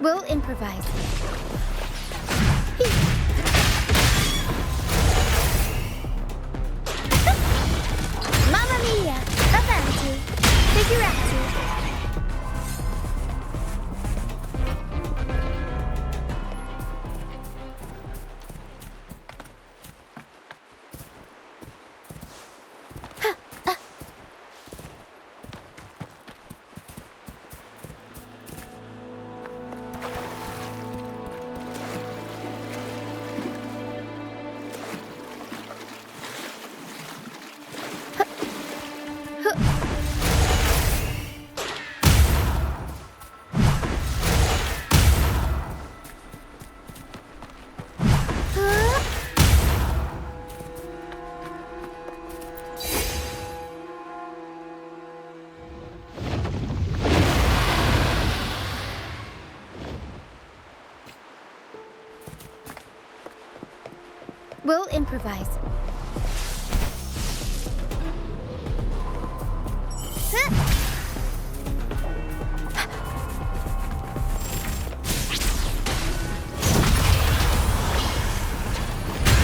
We'll improvise. Mamma mia! Avanti! Figurati! We'll improvise.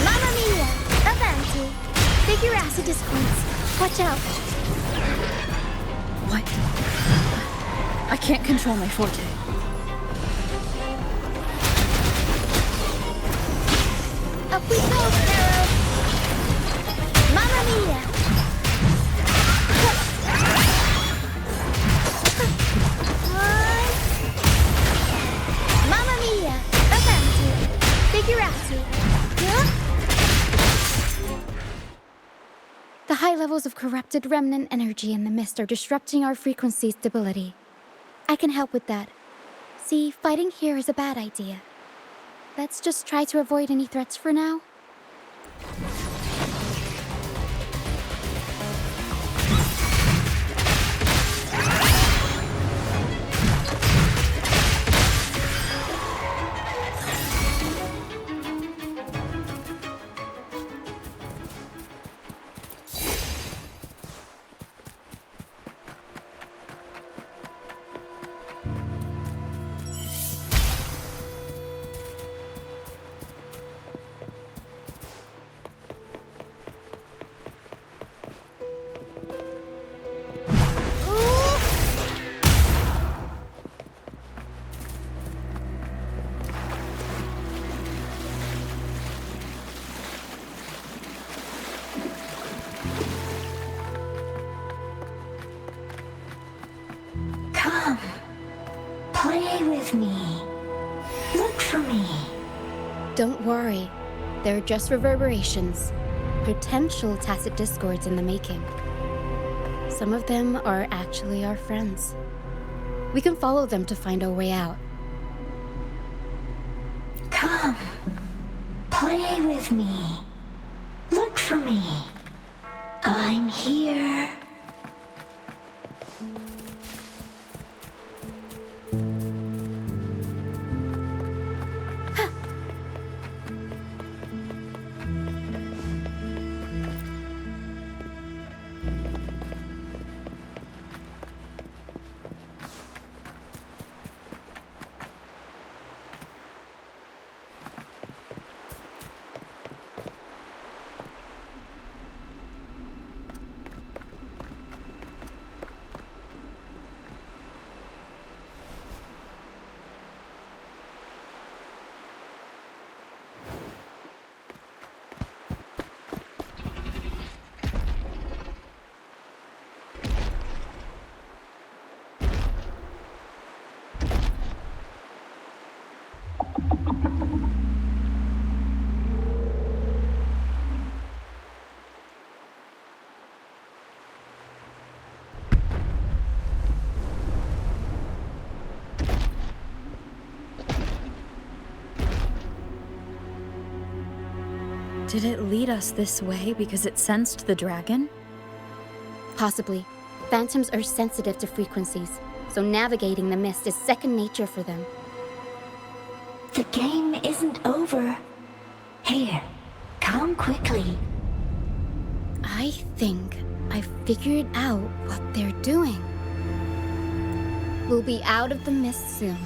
Mamma mia! Avanti! Figurati discounts. Watch out! What? I can't control my forte. Up we go, Arrow! Mamma mia! Mamma mia! Avanti! Figurati! The high levels of corrupted remnant energy in the mist are disrupting our frequency stability. I can help with that. See, fighting here is a bad idea. Let's just try to avoid any threats for now. Play with me. Look for me. Don't worry. They're just reverberations. Potential tacit discords in the making. Some of them are actually our friends. We can follow them to find our way out. Come. Play with me. Look for me. I'm here. Did it lead us this way because it sensed the dragon? Possibly. Phantoms are sensitive to frequencies, so navigating the mist is second nature for them. The game isn't over. Here, come quickly. I think I figured out what they're doing. We'll be out of the mist soon.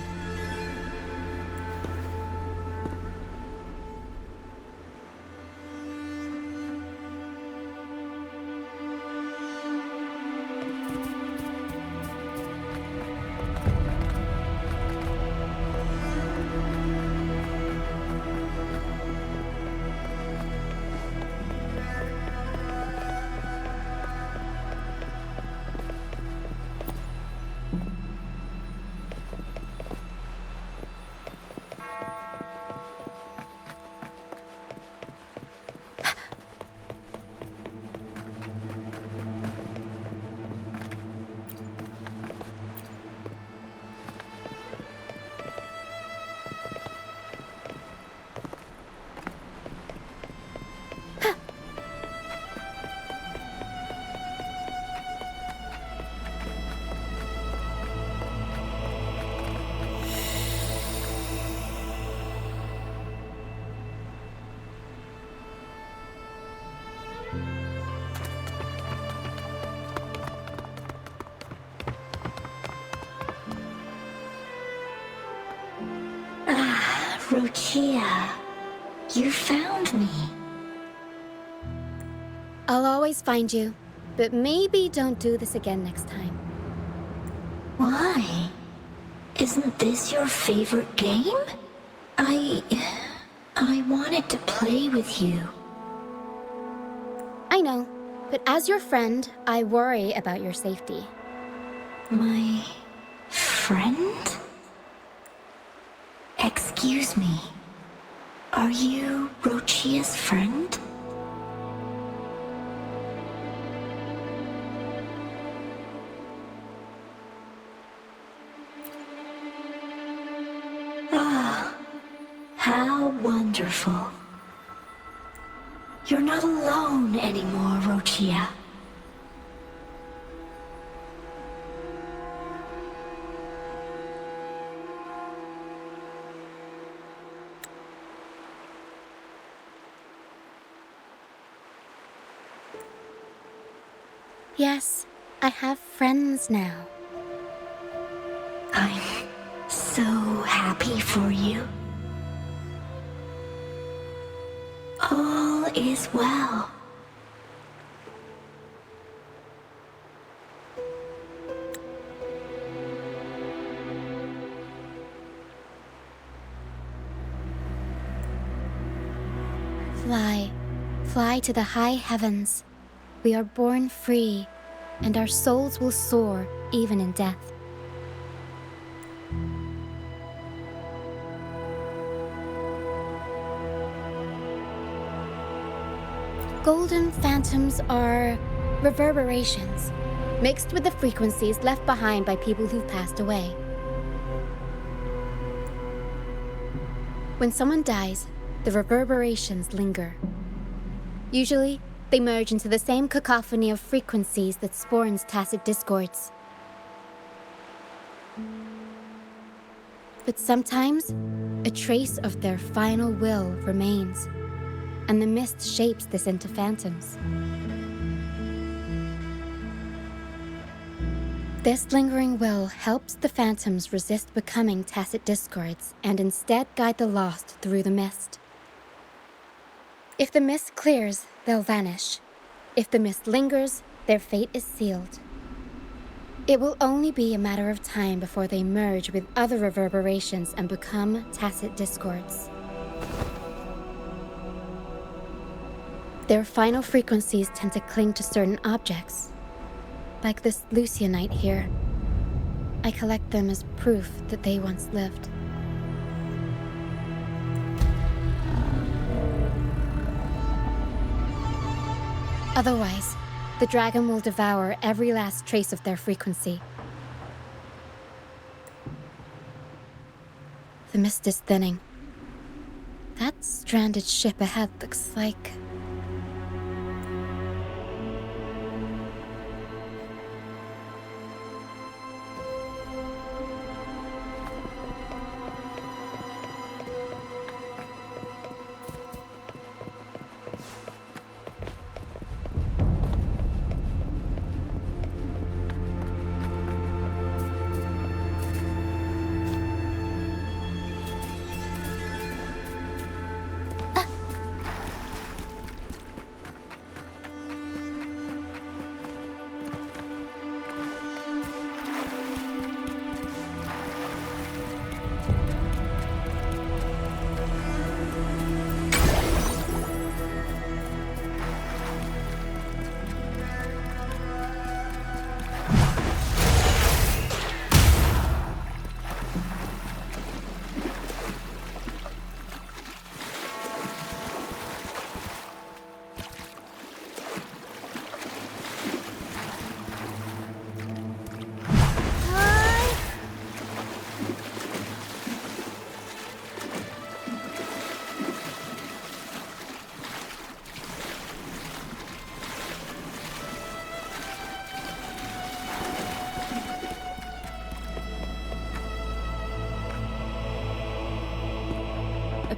Ah, Roccia. You found me. I'll always find you, but maybe don't do this again next time. Why? Isn't this your favorite game? I wanted to play with you. I know, but as your friend, I worry about your safety. My friend? Excuse me. Are you Roccia's friend? Ah, how wonderful. You're not alone anymore, Roccia. Yes, I have friends now. I'm so happy for you. All is well. Fly, fly to the high heavens. We are born free, and our souls will soar even in death. Golden phantoms are reverberations, mixed with the frequencies left behind by people who've passed away. When someone dies, the reverberations linger. Usually, they merge into the same cacophony of frequencies that spawns tacit discords. But sometimes, a trace of their final will remains, and the mist shapes this into phantoms. This lingering will helps the phantoms resist becoming tacit discords and instead guide the lost through the mist. If the mist clears, they'll vanish. If the mist lingers, their fate is sealed. It will only be a matter of time before they merge with other reverberations and become tacit discords. Their final frequencies tend to cling to certain objects. Like this Lucianite here. I collect them as proof that they once lived. Otherwise, the dragon will devour every last trace of their frequency. The mist is thinning. That stranded ship ahead looks like...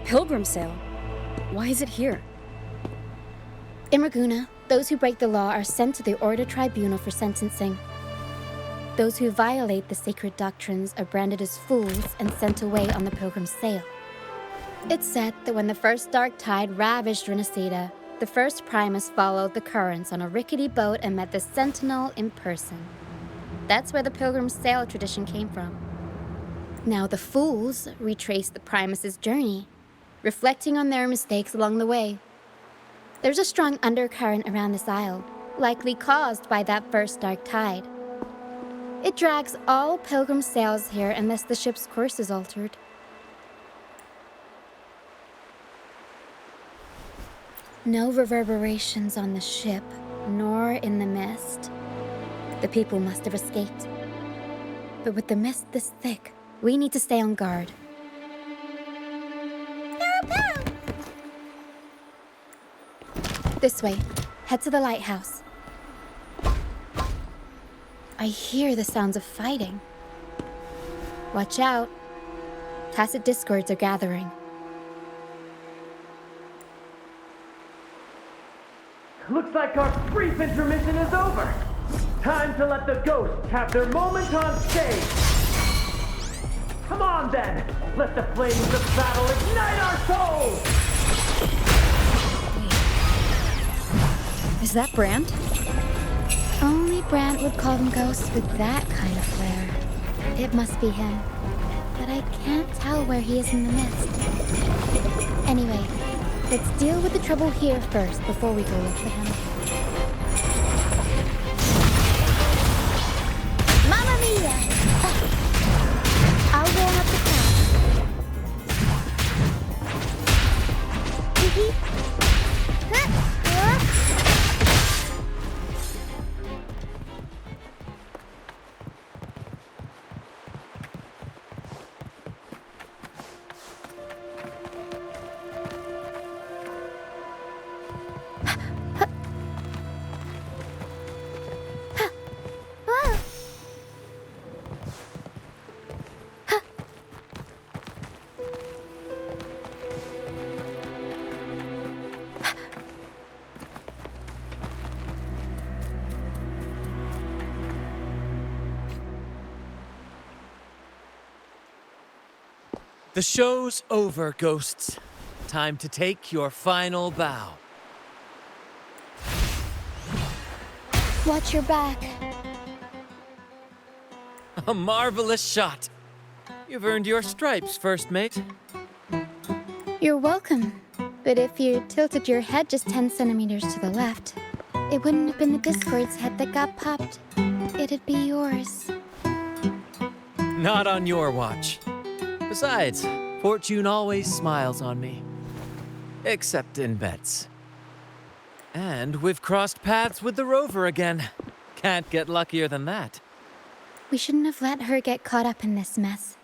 Pilgrim sale? Why is it here? In Raguna, those who break the law are sent to the Order Tribunal for sentencing. Those who violate the sacred doctrines are branded as fools and sent away on the pilgrim's sail. It's said that when the first dark tide ravaged Renacida, the first Primus followed the currents on a rickety boat and met the Sentinel in person. That's where the pilgrim's sail tradition came from. Now the fools retrace the Primus's journey, reflecting on their mistakes along the way. There's a strong undercurrent around this isle, likely caused by that first dark tide. It drags all pilgrim sails here unless the ship's course is altered. No reverberations on the ship, nor in the mist. The people must have escaped. But with the mist this thick, we need to stay on guard. This way. Head to the lighthouse. I hear the sounds of fighting. Watch out. Tacit discords are gathering. Looks like our brief intermission is over. Time to let the ghosts have their moment on stage. Come on then, let the flames of battle ignite our souls! Is that Brant? Only Brant would call them ghosts with that kind of flair. It must be him. But I can't tell where he is in the mist. Anyway, let's deal with the trouble here first before we go look for him. Mamma mia! I'll warm up the crowd. Hee-hee. The show's over, ghosts. Time to take your final bow. Watch your back. A marvelous shot. You've earned your stripes, first mate. You're welcome. But if you tilted your head just 10 centimeters to the left, it wouldn't have been the Discord's head that got popped. It'd be yours. Not on your watch. Besides, fortune always smiles on me. Except in bets. And we've crossed paths with the rover again. Can't get luckier than that. We shouldn't have let her get caught up in this mess.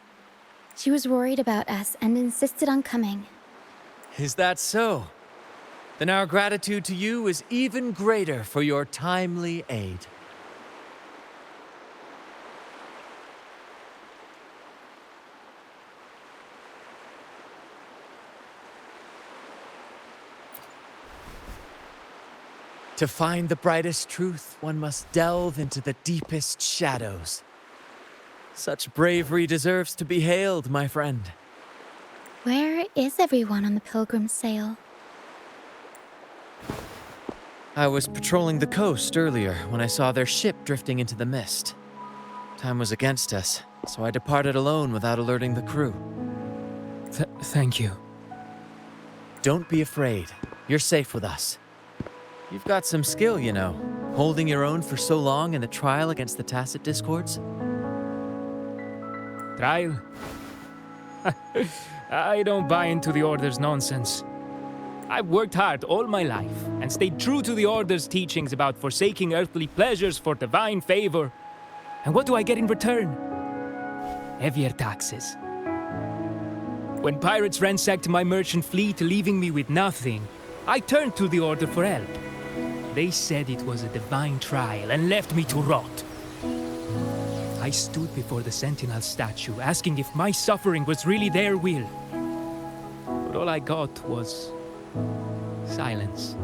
She was worried about us and insisted on coming. Is that so? Then our gratitude to you is even greater for your timely aid. To find the brightest truth, one must delve into the deepest shadows. Such bravery deserves to be hailed, my friend. Where is everyone on the Pilgrim's sail? I was patrolling the coast earlier when I saw their ship drifting into the mist. Time was against us, so I departed alone without alerting the crew. Thank you. Don't be afraid. You're safe with us. You've got some skill, you know, holding your own for so long in the trial against the Tacit Discords. Trial? I don't buy into the Order's nonsense. I've worked hard all my life and stayed true to the Order's teachings about forsaking earthly pleasures for divine favor. And what do I get in return? Heavier taxes. When pirates ransacked my merchant fleet, leaving me with nothing, I turned to the Order for help. They said it was a divine trial and left me to rot. I stood before the Sentinel statue, asking if my suffering was really their will. But all I got was silence.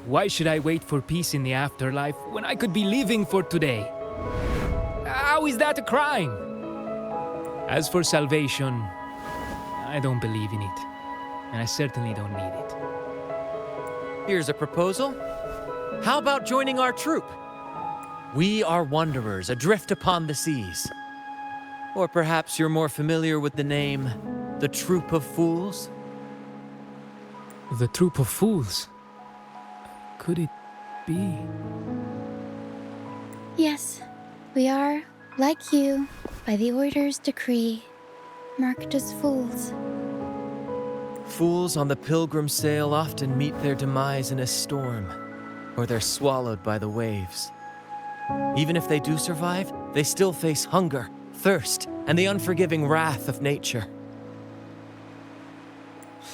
Why should I wait for peace in the afterlife when I could be living for today? How is that a crime? As for salvation, I don't believe in it. And I certainly don't need it. Here's a proposal. How about joining our troupe? We are wanderers adrift upon the seas. Or perhaps you're more familiar with the name, the Troupe of Fools? The Troupe of Fools? Could it be? Yes, we are, like you, by the Order's decree, marked as fools. Fools on the pilgrim sail often meet their demise in a storm, or they're swallowed by the waves. Even if they do survive, they still face hunger, thirst, and the unforgiving wrath of nature.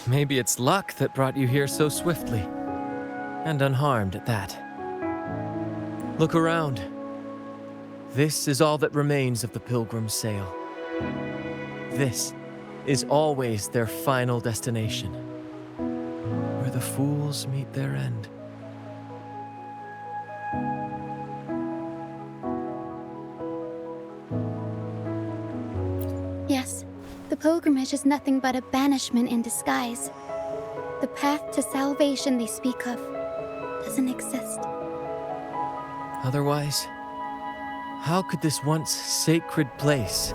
Maybe it's luck that brought you here so swiftly, and unharmed at that. Look around. This is all that remains of the pilgrim's sail. This is always their final destination, where the fools meet their end. Yes, the pilgrimage is nothing but a banishment in disguise. The path to salvation they speak of doesn't exist. Otherwise, how could this once sacred place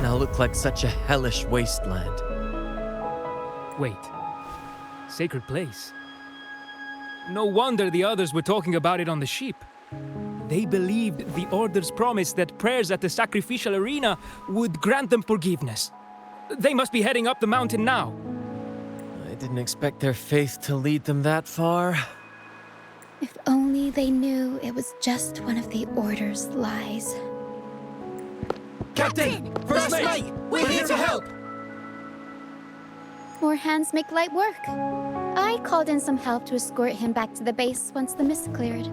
now look like such a hellish wasteland? Wait. Sacred place? No wonder the others were talking about it on the ship. They believed the Order's promise that prayers at the sacrificial arena would grant them forgiveness. They must be heading up the mountain now. I didn't expect their faith to lead them that far. If only they knew it was just one of the Order's lies. Captain! First mate! We're here to help! More hands make light work. I called in some help to escort him back to the base once the mist cleared.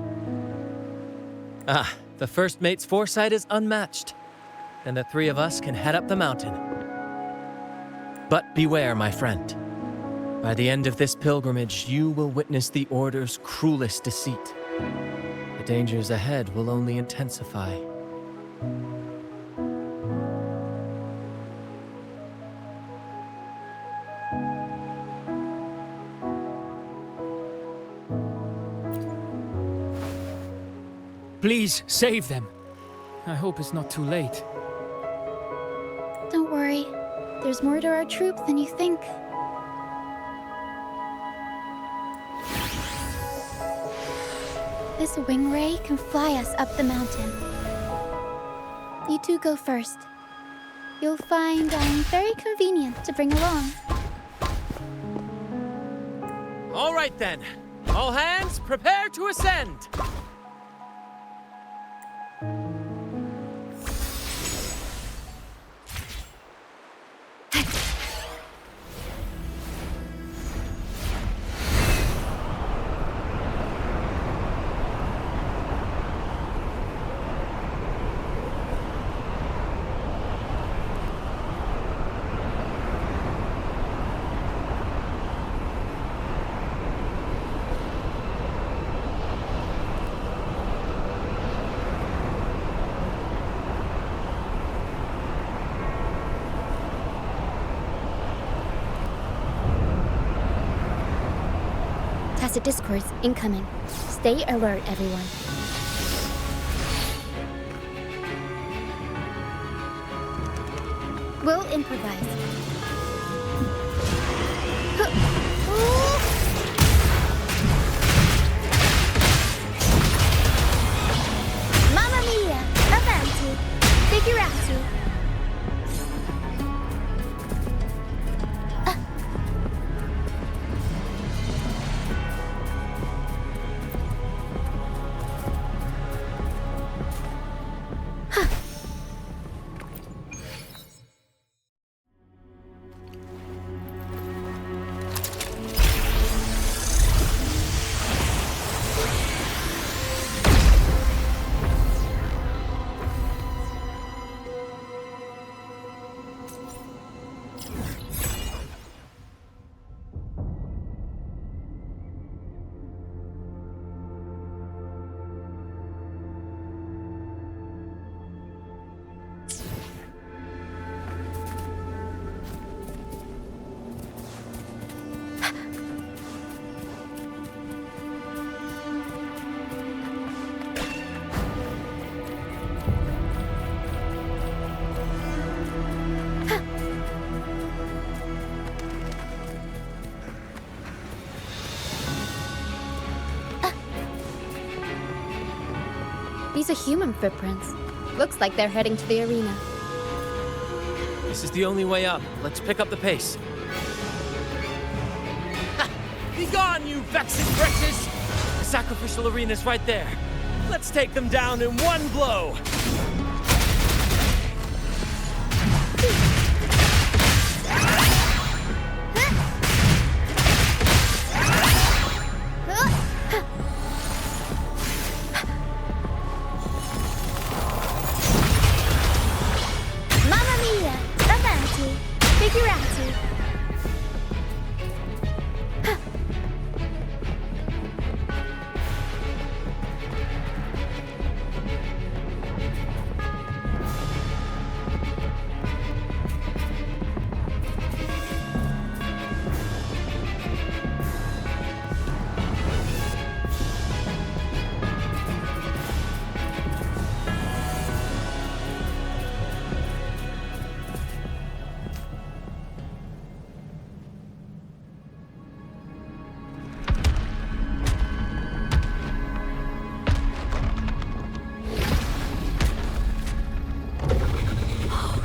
Ah, the first mate's foresight is unmatched. And the three of us can head up the mountain. But beware, my friend. By the end of this pilgrimage, you will witness the Order's cruelest deceit. The dangers ahead will only intensify. Please, save them. I hope it's not too late. Don't worry. There's more to our troupe than you think. This wing ray can fly us up the mountain. You two go first. You'll find I'm very convenient to bring along. All right then. All hands, prepare to ascend! Tacit discourse incoming. Stay alert, everyone. We'll improvise. Mamma mia! Avanti! Figuratu! These are human footprints. Looks like they're heading to the arena. This is the only way up. Let's pick up the pace. Ha! Be gone, you vexing wretches! The sacrificial arena's right there. Let's take them down in one blow!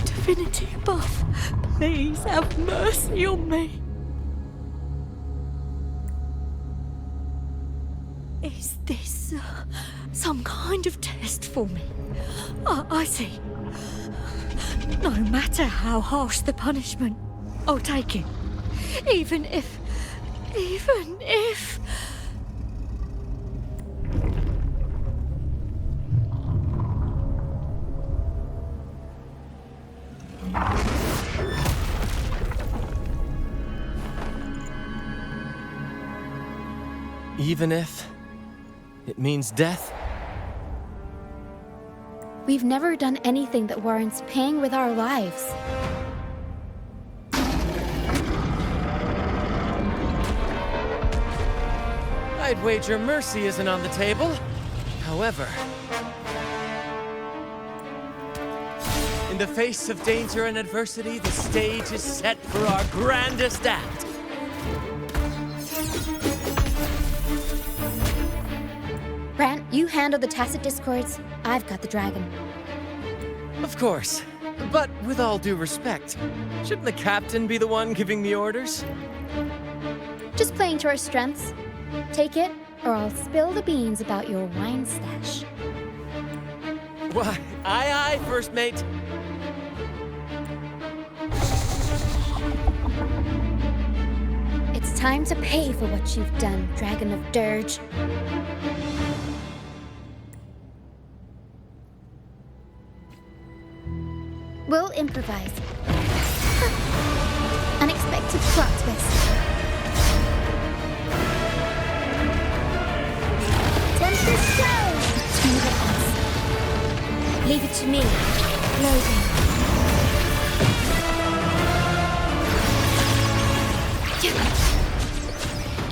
Divinity above, please have mercy on me. Is this some kind of test for me? I see. No matter how harsh the punishment, I'll take it. Even if... Even if it means death? We've never done anything that warrants paying with our lives. I'd wager mercy isn't on the table. However, in the face of danger and adversity, the stage is set for our grandest act. Brant, you handle the tacit discords. I've got the dragon. Of course. But with all due respect, shouldn't the captain be the one giving the orders? Just playing to our strengths. Take it, or I'll spill the beans about your wine stash. Why, aye, first mate. It's time to pay for what you've done, Dragon of Dirge. We'll improvise. Unexpected plot twist. Tempest show! Turn it us. Leave it to me. Loading.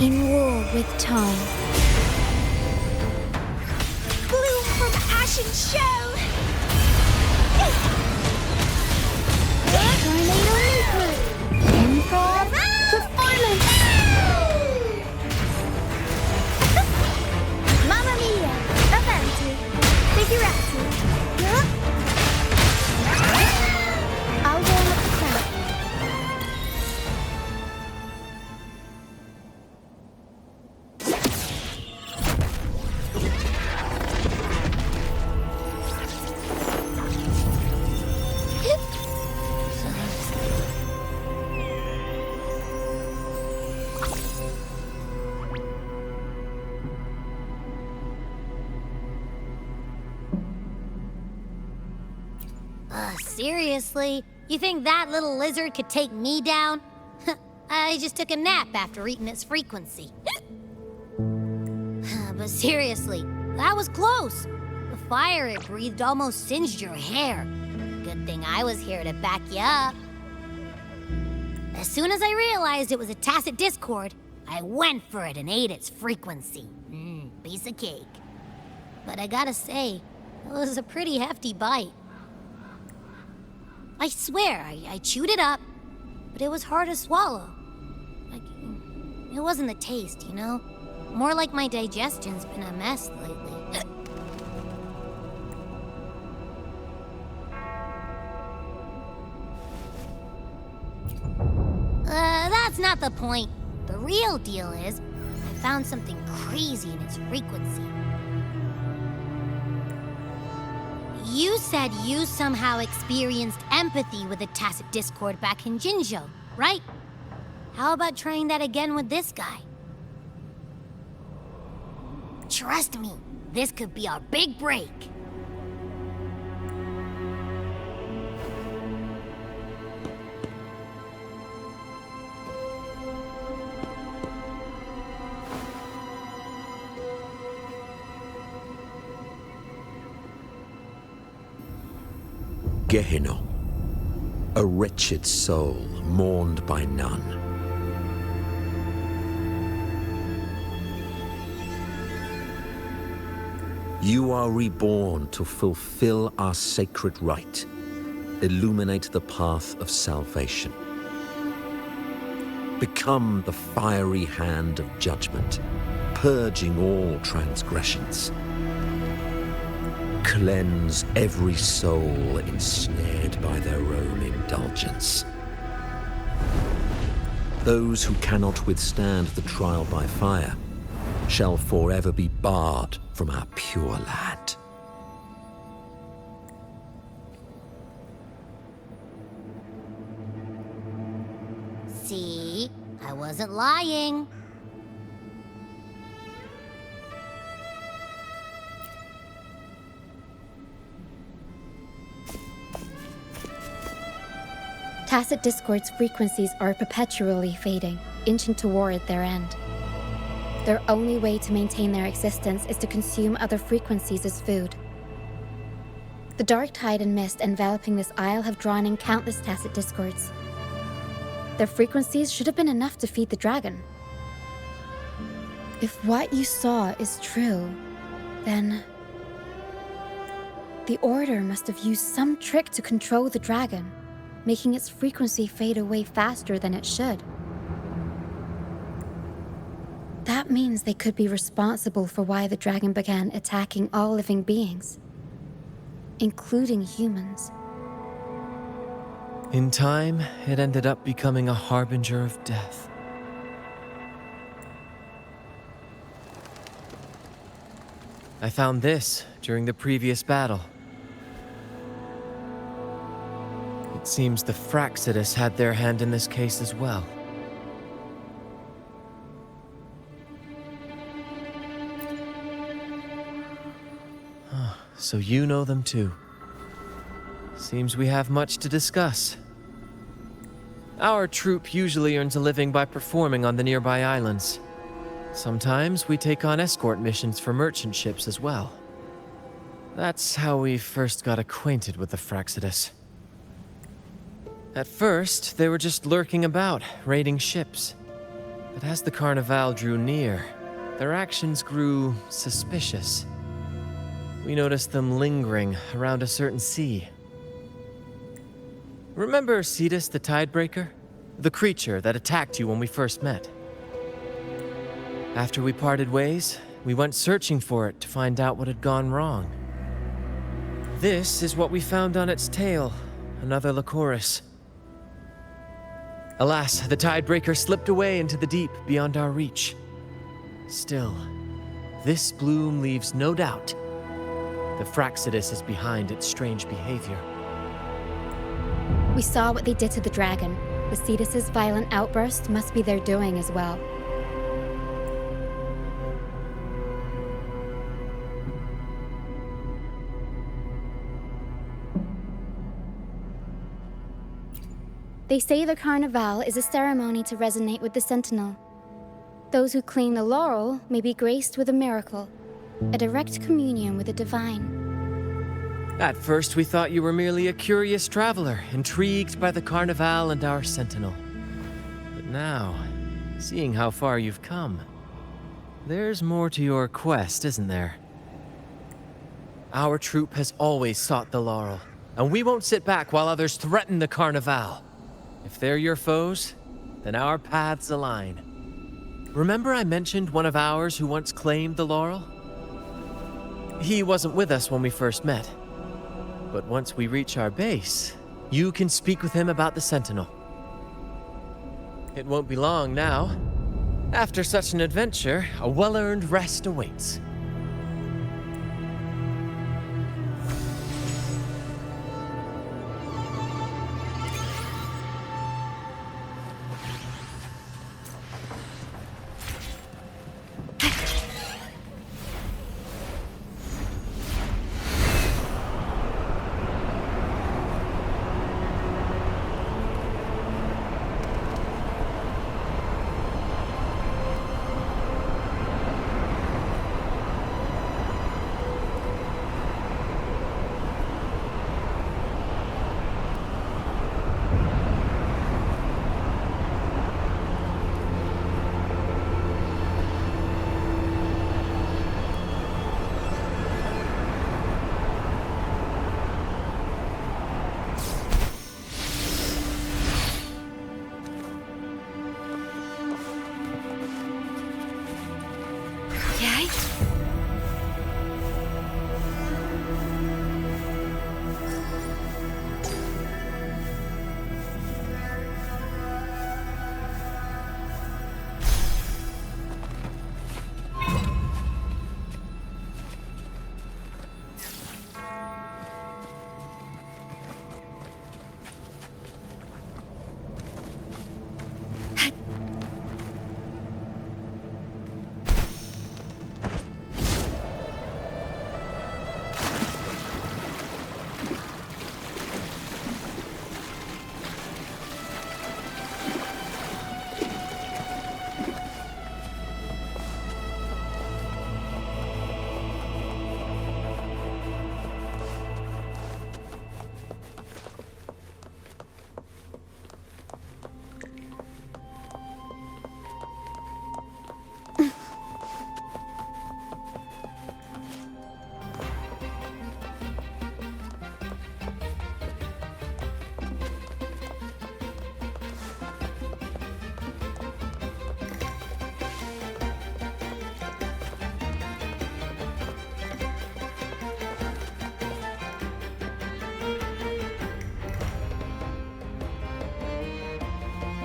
In war with time. Bloom from ashen show! Tornado Improv performance! Mamma mia! Avanti! Figurati! I'll warm up the crowd. Seriously? You think that little lizard could take me down? I just took a nap after eating its frequency. But seriously, that was close. The fire it breathed almost singed your hair. Good thing I was here to back you up. As soon as I realized it was a tacit discord, I went for it and ate its frequency. Piece of cake. But I gotta say, it was a pretty hefty bite. I swear, I chewed it up, but it was hard to swallow. It wasn't the taste, you know? More like my digestion's been a mess lately. That's not the point. The real deal is, I found something crazy in its frequency. You said you somehow experienced empathy with the Tacit Discord back in Jinzhou, right? How about trying that again with this guy? Trust me, this could be our big break. Gehenna, a wretched soul mourned by none. You are reborn to fulfill our sacred rite, illuminate the path of salvation. Become the fiery hand of judgment, purging all transgressions. Cleanse every soul ensnared by their own indulgence. Those who cannot withstand the trial by fire shall forever be barred from our pure land. See? I wasn't lying. Tacit Discord's frequencies are perpetually fading, inching toward their end. Their only way to maintain their existence is to consume other frequencies as food. The dark tide and mist enveloping this isle have drawn in countless Tacit Discords. Their frequencies should have been enough to feed the dragon. If what you saw is true, then the Order must have used some trick to control the dragon, making its frequency fade away faster than it should. That means they could be responsible for why the dragon began attacking all living beings, including humans. In time, it ended up becoming a harbinger of death. I found this during the previous battle. It seems the Fractsidus had their hand in this case as well. So you know them too. Seems we have much to discuss. Our troupe usually earns a living by performing on the nearby islands. Sometimes we take on escort missions for merchant ships as well. That's how we first got acquainted with the Fractsidus. At first, they were just lurking about, raiding ships. But as the Carnival drew near, their actions grew suspicious. We noticed them lingering around a certain sea. Remember Cetus the Tidebreaker? The creature that attacked you when we first met? After we parted ways, we went searching for it to find out what had gone wrong. This is what we found on its tail, another Lycoris. Alas, the Tidebreaker slipped away into the deep beyond our reach. Still, this bloom leaves no doubt. The Fractsidus is behind its strange behavior. We saw what they did to the dragon. The Cetus's violent outburst must be their doing as well. They say the Carnival is a ceremony to resonate with the Sentinel. Those who claim the laurel may be graced with a miracle, a direct communion with the divine. At first, we thought you were merely a curious traveler, intrigued by the Carnival and our Sentinel. But now, seeing how far you've come, there's more to your quest, isn't there? Our troupe has always sought the laurel, and we won't sit back while others threaten the Carnival. If they're your foes, then our paths align. Remember I mentioned one of ours who once claimed the laurel? He wasn't with us when we first met. But once we reach our base, you can speak with him about the Sentinel. It won't be long now. After such an adventure, a well-earned rest awaits. Yay!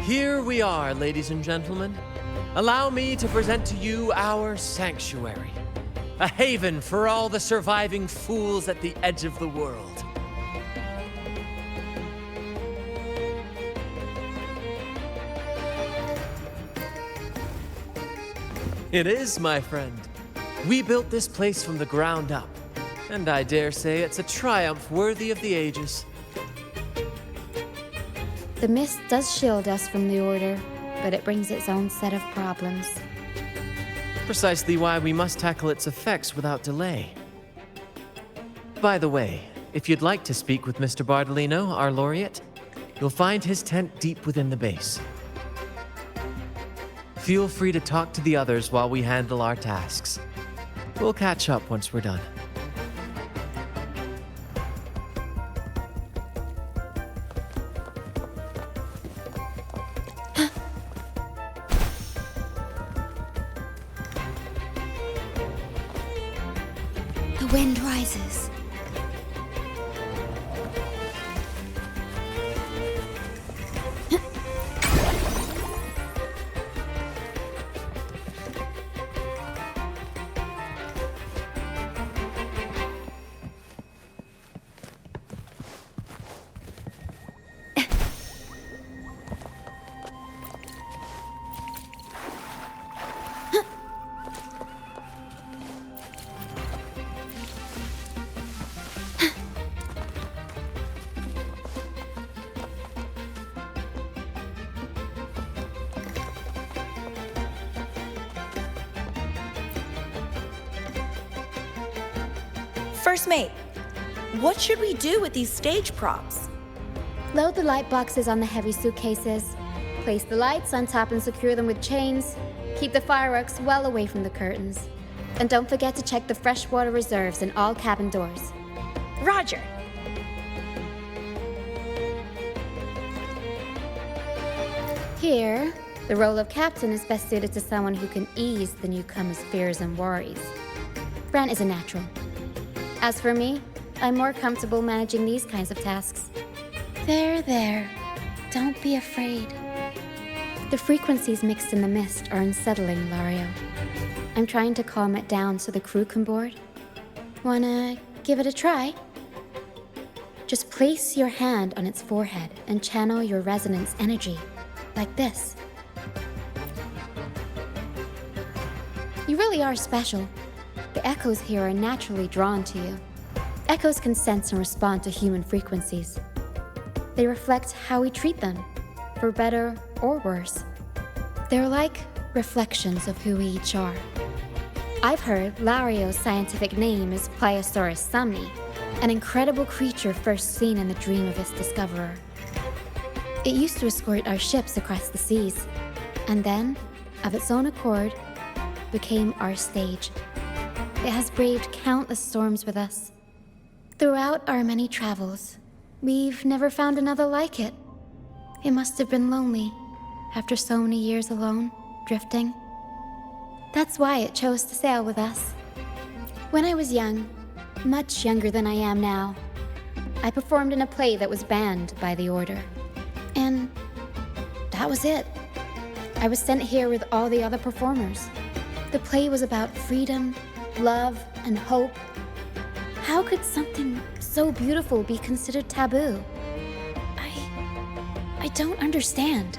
Here we are, ladies and gentlemen. Allow me to present to you our sanctuary. A haven for all the surviving fools at the edge of the world. It is, my friend. We built this place from the ground up, and I dare say it's a triumph worthy of the ages. The mist does shield us from the Order, but it brings its own set of problems. Precisely why we must tackle its effects without delay. By the way, if you'd like to speak with Mr. Bardolino, our laureate, you'll find his tent deep within the base. Feel free to talk to the others while we handle our tasks. We'll catch up once we're done. The wind rises. First Mate, what should we do with these stage props? Load the light boxes on the heavy suitcases. Place the lights on top and secure them with chains. Keep the fireworks well away from the curtains. And don't forget to check the freshwater reserves in all cabin doors. Roger. Here, the role of captain is best suited to someone who can ease the newcomer's fears and worries. Brant is a natural. As for me, I'm more comfortable managing these kinds of tasks. There. Don't be afraid. The frequencies mixed in the mist are unsettling, Lario. I'm trying to calm it down so the crew can board. Wanna give it a try? Just place your hand on its forehead and channel your resonance energy, like this. You really are special. The echoes here are naturally drawn to you. Echoes can sense and respond to human frequencies. They reflect how we treat them, for better or worse. They're like reflections of who we each are. I've heard Lario's scientific name is Pliosaurus sumni, an incredible creature first seen in the dream of its discoverer. It used to escort our ships across the seas, and then, of its own accord, became our stage. It has braved countless storms with us. Throughout our many travels, we've never found another like it. It must have been lonely, after so many years alone, drifting. That's why it chose to sail with us. When I was young, much younger than I am now, I performed in a play that was banned by the Order. And that was it. I was sent here with all the other performers. The play was about freedom, love, and hope. How could something so beautiful be considered taboo? I don't understand.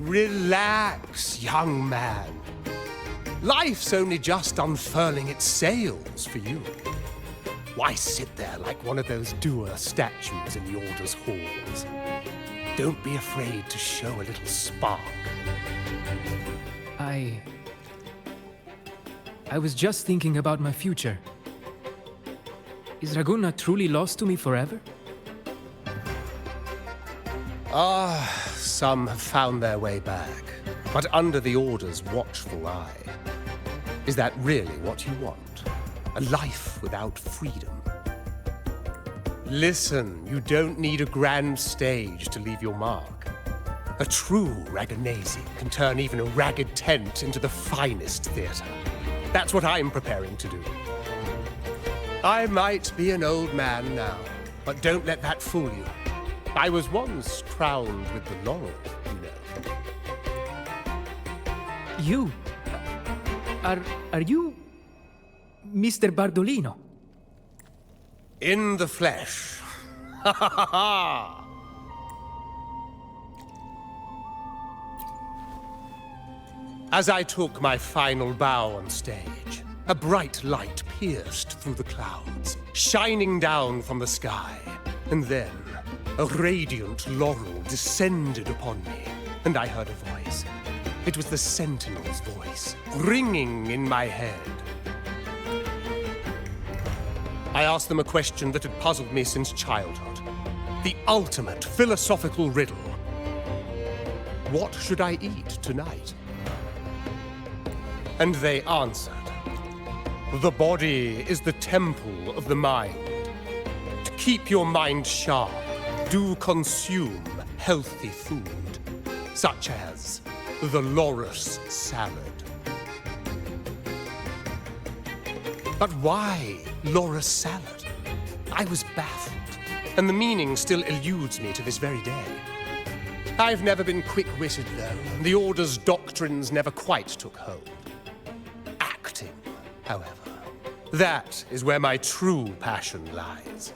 Relax, young man. Life's only just unfurling its sails for you. Why sit there like one of those dour statues in the Order's halls? Don't be afraid to show a little spark. I was just thinking about my future. Is Raguna truly lost to me forever? Some have found their way back, but under the Order's watchful eye. Is that really what you want? A life without freedom? Listen, you don't need a grand stage to leave your mark. A true Raganese can turn even a ragged tent into the finest theater. That's what I'm preparing to do. I might be an old man now, but don't let that fool you. I was once crowned with the laurel, you know. You? Are you Mr. Bardolino? In the flesh. Ha ha ha ha! As I took my final bow on stage, a bright light pierced through the clouds, shining down from the sky. And then, a radiant laurel descended upon me, and I heard a voice. It was the Sentinel's voice, ringing in my head. I asked them a question that had puzzled me since childhood. The ultimate philosophical riddle. What should I eat tonight? And they answered. The body is the temple of the mind. To keep your mind sharp, do consume healthy food, such as the loris salad. But why loris salad? I was baffled, and the meaning still eludes me to this very day. I've never been quick-witted, though, and the Order's doctrines never quite took hold. Acting, however, that is where my true passion lies.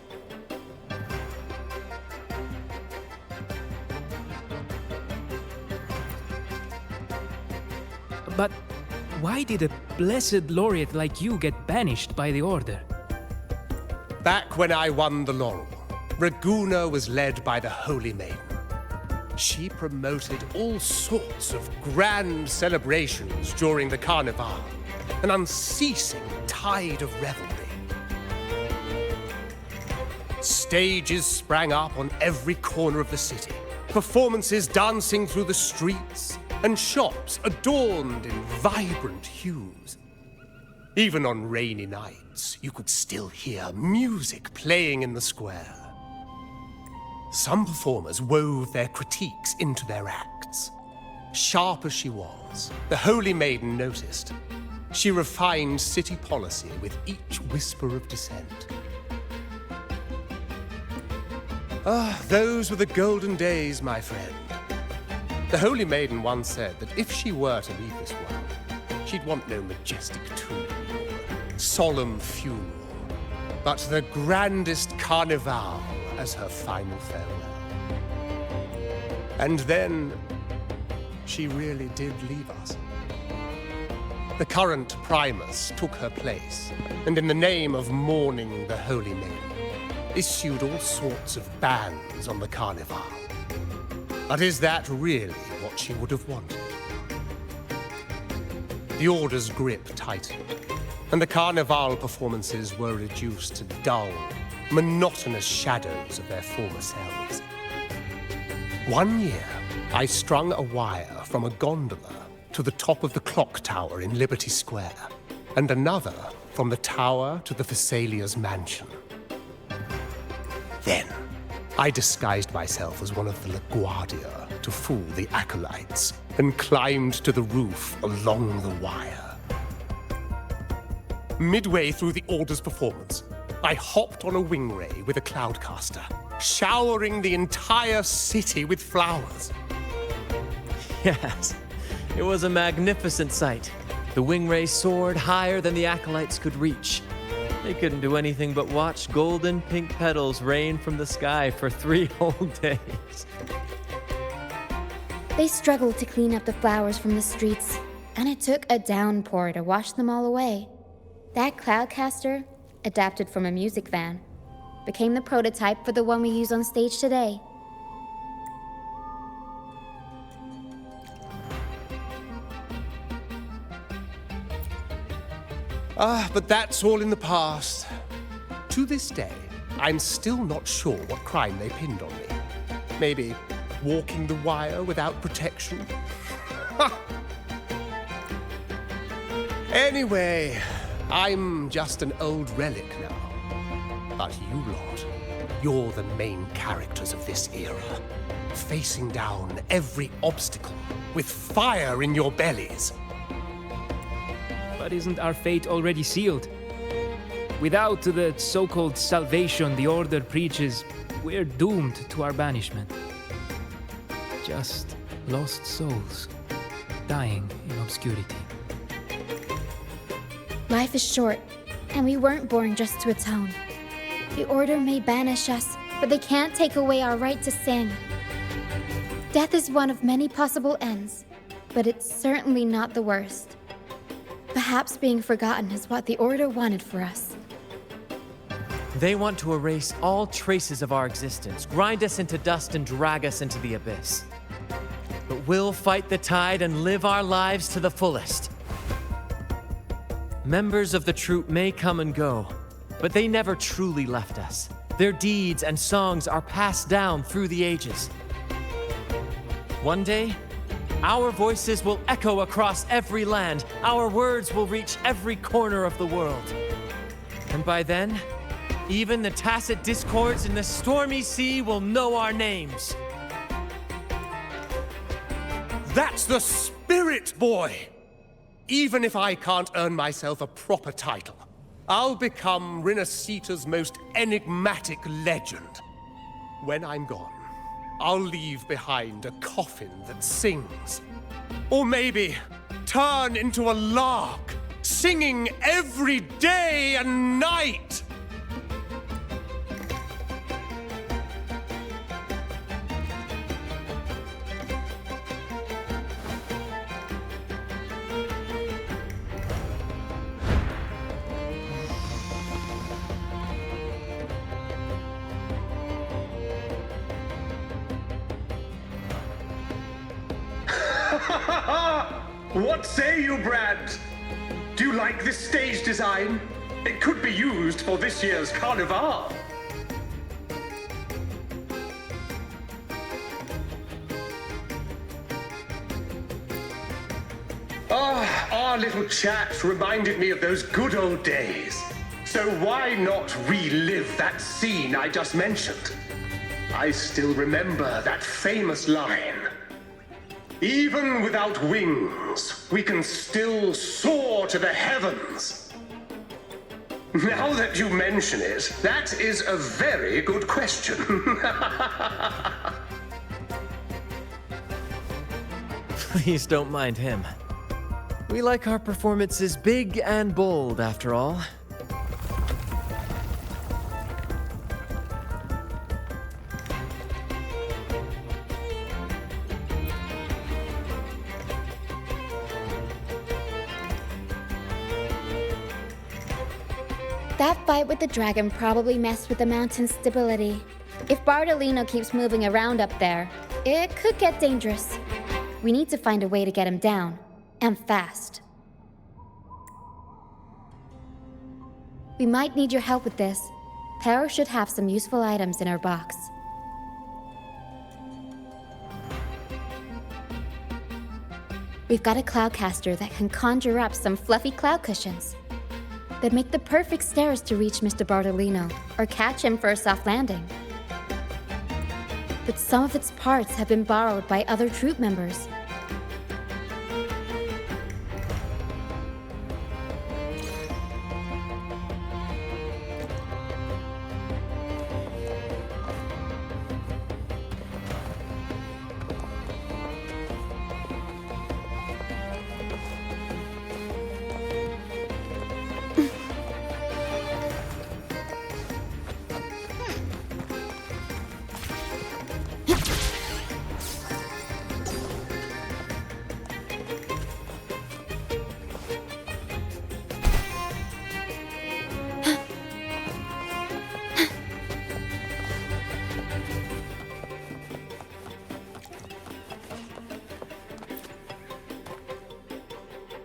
But why did a blessed laureate like you get banished by the Order? Back when I won the laurel, Raguna was led by the Holy Maiden. She promoted all sorts of grand celebrations during the Carnival, an unceasing tide of revelry. Stages sprang up on every corner of the city, performances dancing through the streets, and shops adorned in vibrant hues. Even on rainy nights, you could still hear music playing in the square. Some performers wove their critiques into their acts. Sharp as she was, the Holy Maiden noticed. She refined city policy with each whisper of dissent. Those were the golden days, my friend. The Holy Maiden once said that if she were to leave this world, she'd want no majestic tomb or solemn funeral, but the grandest carnival as her final farewell. And then, she really did leave us. The current Primus took her place, and in the name of mourning the Holy Maiden, issued all sorts of bans on the Carnival. But is that really what she would have wanted? The Order's grip tightened, and the Carnival performances were reduced to dull, monotonous shadows of their former selves. One year, I strung a wire from a gondola to the top of the clock tower in Liberty Square, and another from the tower to the Thessalia's mansion. Then, I disguised myself as one of the LaGuardia to fool the acolytes, and climbed to the roof along the wire. Midway through the Order's performance, I hopped on a wing ray with a cloudcaster, showering the entire city with flowers. Yes, it was a magnificent sight. The wingray soared higher than the acolytes could reach. They couldn't do anything but watch golden pink petals rain from the sky for 3 whole days. They struggled to clean up the flowers from the streets, and it took a downpour to wash them all away. That cloudcaster, adapted from a music van, became the prototype for the one we use on stage today. But that's all in the past. To this day, I'm still not sure what crime they pinned on me. Maybe walking the wire without protection? Anyway, I'm just an old relic now. But you lot, you're the main characters of this era, facing down every obstacle with fire in your bellies. But isn't our fate already sealed? Without the so-called salvation the Order preaches, we're doomed to our banishment. Just lost souls, dying in obscurity. Life is short, and we weren't born just to atone. The Order may banish us, but they can't take away our right to sing. Death is one of many possible ends, but it's certainly not the worst. Perhaps being forgotten is what the Order wanted for us. They want to erase all traces of our existence, grind us into dust and drag us into the abyss. But we'll fight the tide and live our lives to the fullest. Members of the Troupe may come and go, but they never truly left us. Their deeds and songs are passed down through the ages. One day, our voices will echo across every land. Our words will reach every corner of the world. And by then, even the tacit discords in the stormy sea will know our names. That's the spirit, boy! Even if I can't earn myself a proper title, I'll become Rinasita's most enigmatic legend. When I'm gone, I'll leave behind a coffin that sings. Or maybe turn into a lark, singing every day and night! What say you, Brant? Do you like this stage design? It could be used for this year's carnival. Our little chat reminded me of those good old days. So why not relive that scene I just mentioned? I still remember that famous line. Even without wings, we can still soar to the heavens. Now that you mention it, that is a very good question. Please don't mind him. We like our performances big and bold, after all. That fight with the dragon probably messed with the mountain's stability. If Bartolino keeps moving around up there, it could get dangerous. We need to find a way to get him down, and fast. We might need your help with this. Tara should have some useful items in her box. We've got a cloudcaster that can conjure up some fluffy cloud cushions. They'd make the perfect stairs to reach Mr. Bartolino, or catch him for a soft landing. But some of its parts have been borrowed by other Troupe members.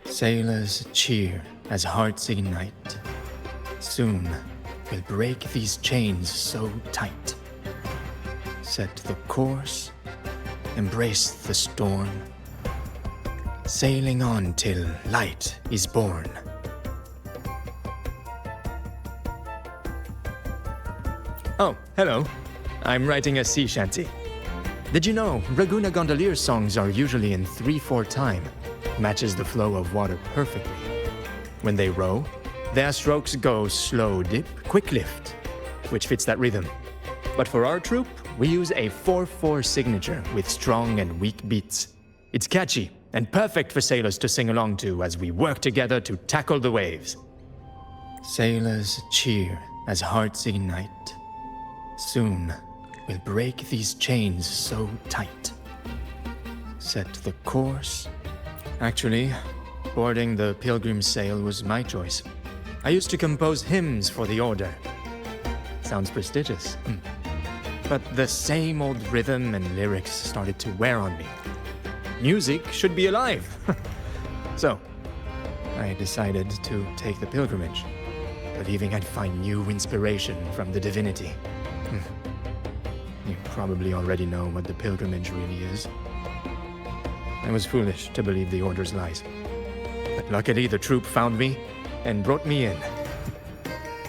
Sailors cheer as hearts ignite. Soon we'll break these chains so tight. Set the course, embrace the storm, sailing on till light is born. Oh, hello. I'm writing a sea shanty. Did you know Raguna Gondolier songs are usually in 3/4 time? Matches the flow of water perfectly. When they row, their strokes go slow dip, quick lift, which fits that rhythm. But for our troupe, we use a 4/4 signature with strong and weak beats. It's catchy and perfect for sailors to sing along to as we work together to tackle the waves. Sailors cheer as hearts ignite. Soon we'll break these chains so tight. Set the course, Actually, boarding the pilgrim sail was my choice. I used to compose hymns for the Order. Sounds prestigious. But the same old rhythm and lyrics started to wear on me. Music should be alive. So, I decided to take the pilgrimage, believing I'd find new inspiration from the divinity. You probably already know what the pilgrimage really is. I was foolish to believe the Order's lies. But luckily, the Troupe found me and brought me in.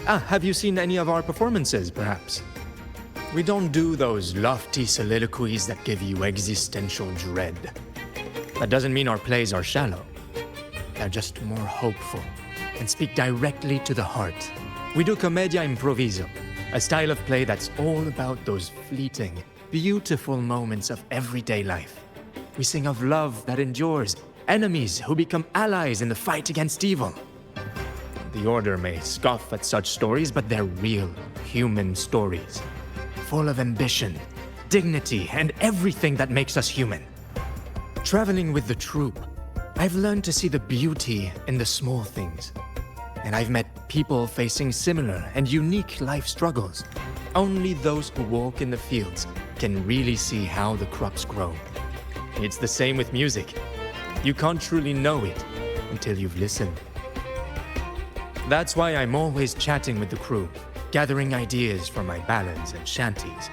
Have you seen any of our performances, perhaps? We don't do those lofty soliloquies that give you existential dread. That doesn't mean our plays are shallow. They're just more hopeful and speak directly to the heart. We do commedia improviso, a style of play that's all about those fleeting, beautiful moments of everyday life. We sing of love that endures, enemies who become allies in the fight against evil. The Order may scoff at such stories, but they're real, human stories, full of ambition, dignity, and everything that makes us human. Traveling with the Troupe, I've learned to see the beauty in the small things. And I've met people facing similar and unique life struggles. Only those who walk in the fields can really see how the crops grow. It's the same with music. You can't truly know it until you've listened. That's why I'm always chatting with the crew, gathering ideas for my ballads and shanties.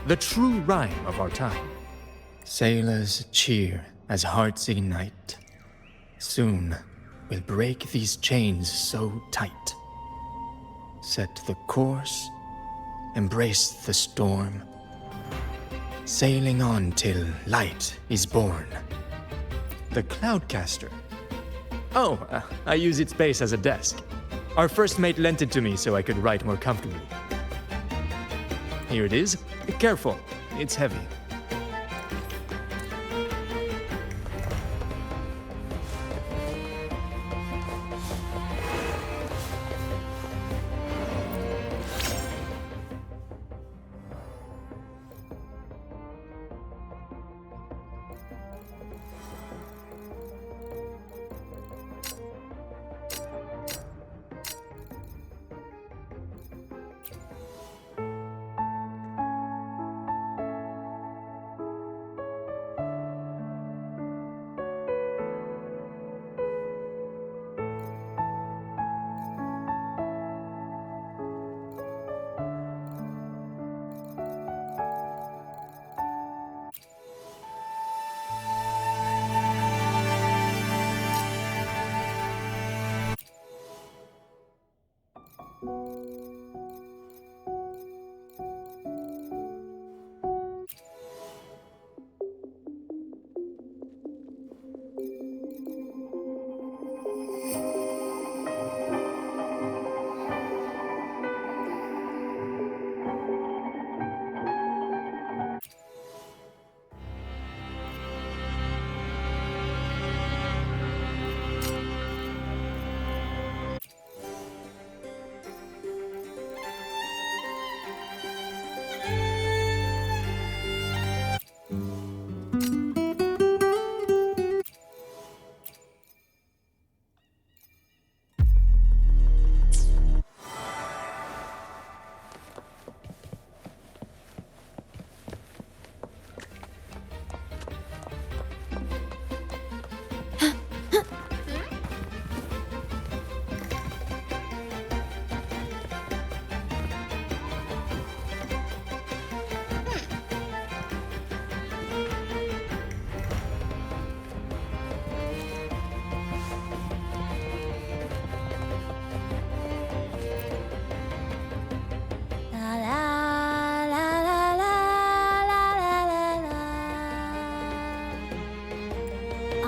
The true rhyme of our time. Sailors cheer as hearts ignite. Soon we'll break these chains so tight. Set the course, embrace the storm. Sailing on till light is born. The Cloudcaster. Oh, I use its base as a desk. Our first mate lent it to me so I could write more comfortably. Here it is. Careful, it's heavy.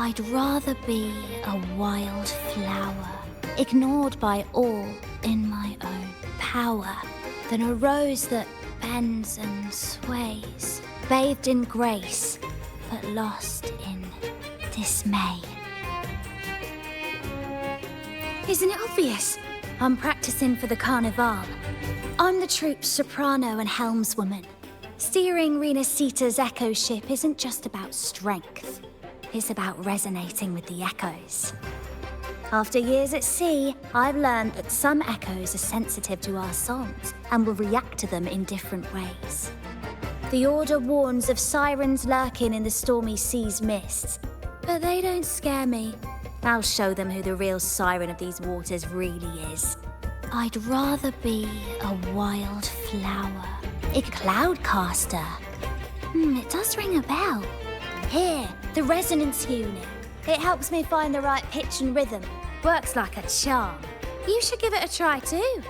I'd rather be a wild flower, ignored by all in my own power, than a rose that bends and sways, bathed in grace, but lost in dismay. Isn't it obvious? I'm practicing for the carnival. I'm the troupe's soprano and helmswoman. Steering Rena Sita's echo ship isn't just about strength. it's about resonating with the echoes. After years at sea, I've learned that some echoes are sensitive to our songs and will react to them in different ways. The Order warns of sirens lurking in the stormy sea's mists, but they don't scare me. I'll show them who the real siren of these waters really is. I'd rather be a wildflower. A cloudcaster. It does ring a bell. Here, the resonance unit. It helps me find the right pitch and rhythm. Works like a charm. You should give it a try too.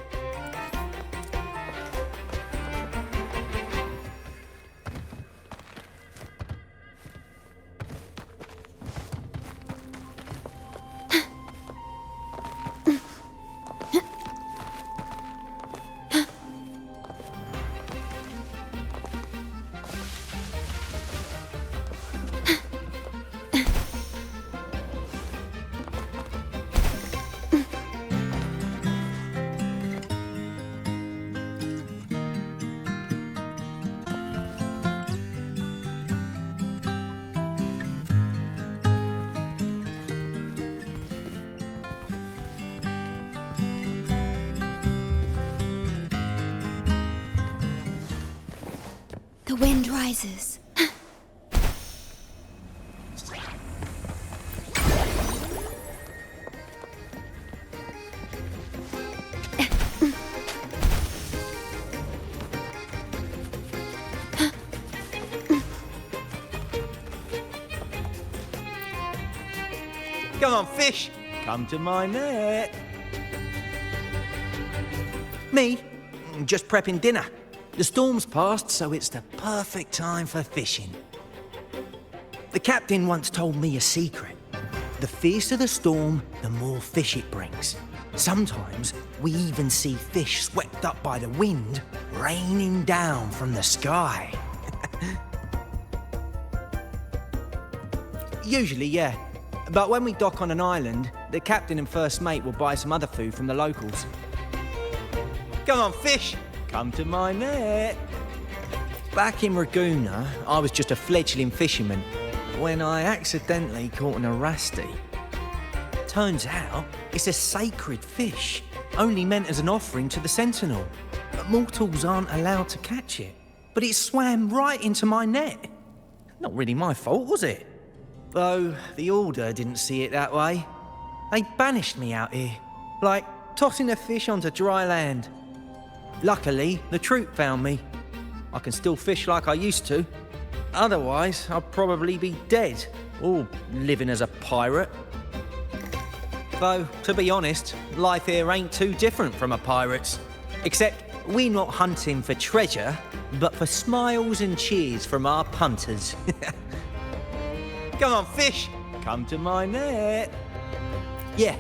The wind rises. Come on, fish! Come to my net. Me? Just prepping dinner. The storm's passed, so it's the perfect time for fishing. The captain once told me a secret. The fiercer the storm, the more fish it brings. Sometimes we even see fish swept up by the wind, raining down from the sky. Usually, yeah. But when we dock on an island, the captain and first mate will buy some other food from the locals. Come on, fish! Come to my net. Back in Ragoona, I was just a fledgling fisherman when I accidentally caught an arasti. Turns out, it's a sacred fish, only meant as an offering to the Sentinel. But mortals aren't allowed to catch it. But it swam right into my net. Not really my fault, was it? Though the Order didn't see it that way. They banished me out here, like tossing a fish onto dry land. Luckily, the Troupe found me. I can still fish like I used to. Otherwise, I'd probably be dead, or living as a pirate. Though, to be honest, life here ain't too different from a pirate's. Except, we're not hunting for treasure, but for smiles and cheers from our punters. Come on, fish! Come to my net. Yeah,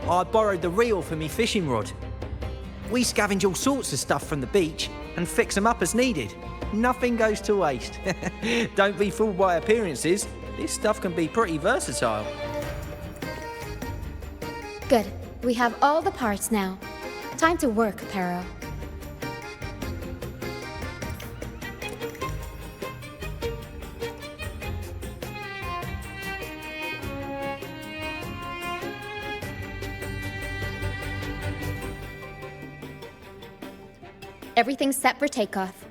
I borrowed the reel for me fishing rod. We scavenge all sorts of stuff from the beach and fix them up as needed. Nothing goes to waste. Don't be fooled by appearances. This stuff can be pretty versatile. Good. We have all the parts now. Time to work, Pero. Everything's set for takeoff.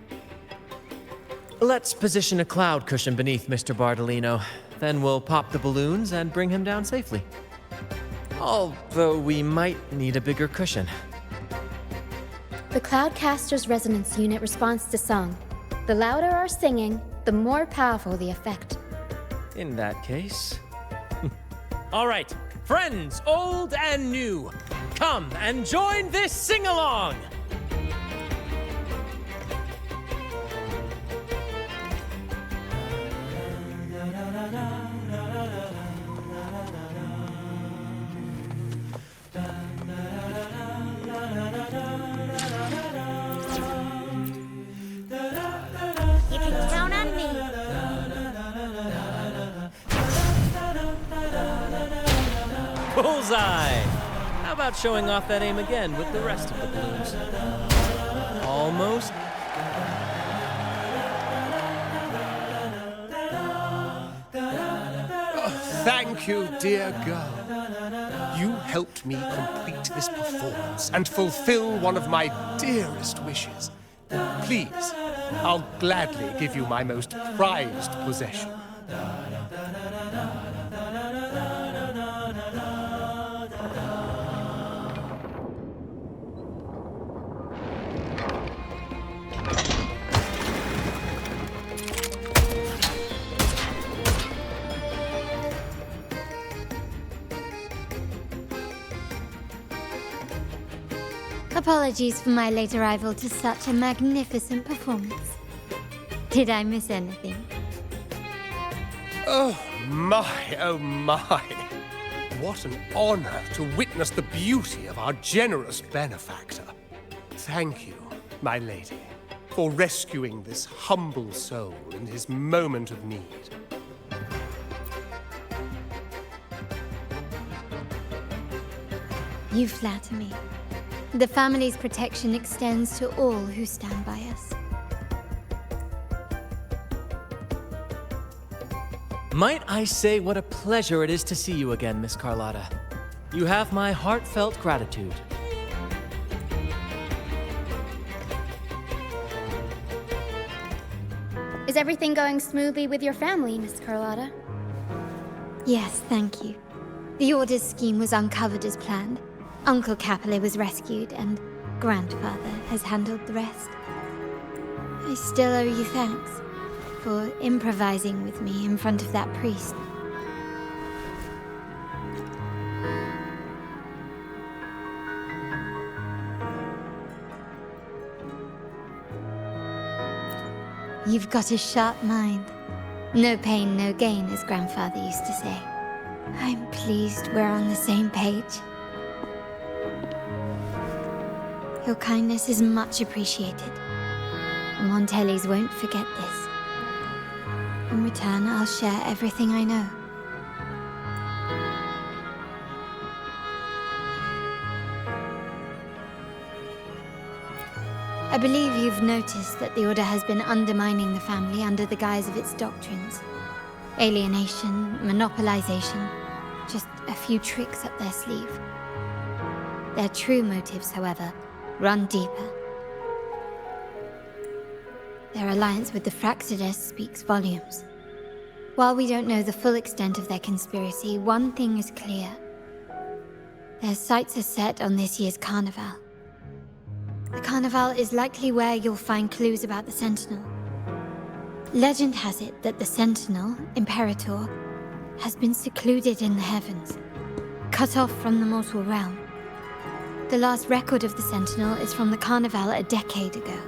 Let's position a cloud cushion beneath Mr. Bardolino. Then we'll pop the balloons and bring him down safely. Although we might need a bigger cushion. The Cloudcaster's resonance unit responds to song. The louder our singing, the more powerful the effect. In that case... All right, friends, old and new, come and join this sing-along! Bullseye! How about showing off that aim again with the rest of the balloons? Almost. Thank you, dear girl. You helped me complete this performance and fulfill one of my dearest wishes. Please, I'll gladly give you my most prized possession. Apologies for my late arrival to such a magnificent performance. Did I miss anything? Oh my, oh my. What an honor to witness the beauty of our generous benefactor. Thank you, my lady, for rescuing this humble soul in his moment of need. You flatter me. The family's protection extends to all who stand by us. Might I say what a pleasure it is to see you again, Miss Carlotta. You have my heartfelt gratitude. Is everything going smoothly with your family, Miss Carlotta? Yes, thank you. The Order's scheme was uncovered as planned. Uncle Capilet was rescued, and Grandfather has handled the rest. I still owe you thanks for improvising with me in front of that priest. You've got a sharp mind. No pain, no gain, as Grandfather used to say. I'm pleased we're on the same page. Your kindness is much appreciated. The Montellis won't forget this. In return, I'll share everything I know. I believe you've noticed that the Order has been undermining the family under the guise of its doctrines. Alienation, monopolization, just a few tricks up their sleeve. Their true motives, however, run deeper. Their alliance with the Fraxides speaks volumes. While we don't know the full extent of their conspiracy, one thing is clear. Their sights are set on this year's carnival. The carnival is likely where you'll find clues about the Sentinel. Legend has it that the Sentinel, Imperator, has been secluded in the heavens, cut off from the mortal realm. The last record of the Sentinel is from the Carnival a decade ago.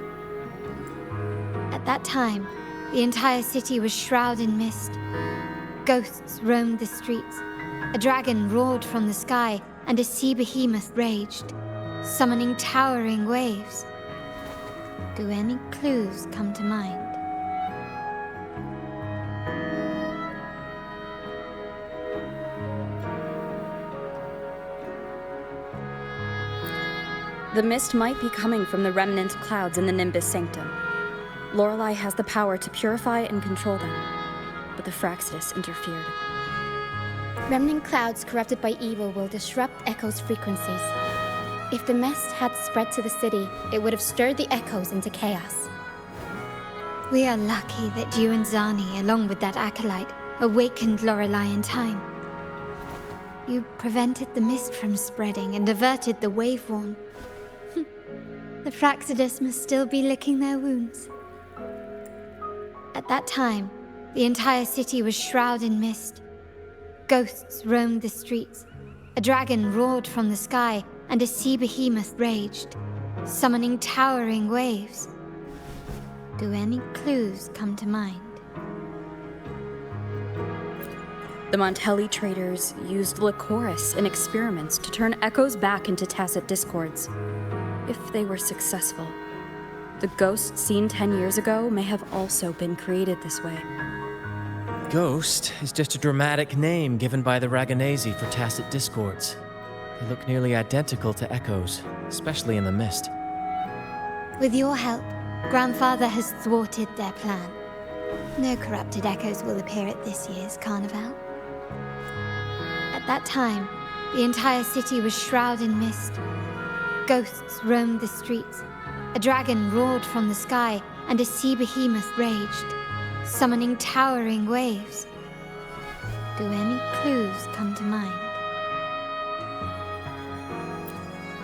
At that time, the entire city was shrouded in mist. Ghosts roamed the streets. A dragon roared from the sky, and a sea behemoth raged, summoning towering waves. Do any clues come to mind? The mist might be coming from the remnant clouds in the Nimbus Sanctum. Lorelei has the power to purify and control them, but the Fraxides interfered. Remnant clouds corrupted by evil will disrupt Echo's frequencies. If the mist had spread to the city, it would have stirred the Echoes into chaos. We are lucky that you and Zani, along with that acolyte, awakened Lorelei in time. You prevented the mist from spreading and averted the wave-worn. The Fraxides must still be licking their wounds. At that time, the entire city was shrouded in mist. Ghosts roamed the streets. A dragon roared from the sky, and a sea behemoth raged, summoning towering waves. Do any clues come to mind? The Montelli traders used Lycoris in experiments to turn echoes back into tacit discords. If they were successful, the ghost seen 10 years ago may have also been created this way. Ghost is just a dramatic name given by the Raganesi for tacit discords. They look nearly identical to echoes, especially in the mist. With your help, Grandfather has thwarted their plan. No corrupted echoes will appear at this year's carnival. At that time, the entire city was shrouded in mist. Ghosts roamed the streets. A dragon roared from the sky, and a sea behemoth raged, summoning towering waves. Do any clues come to mind?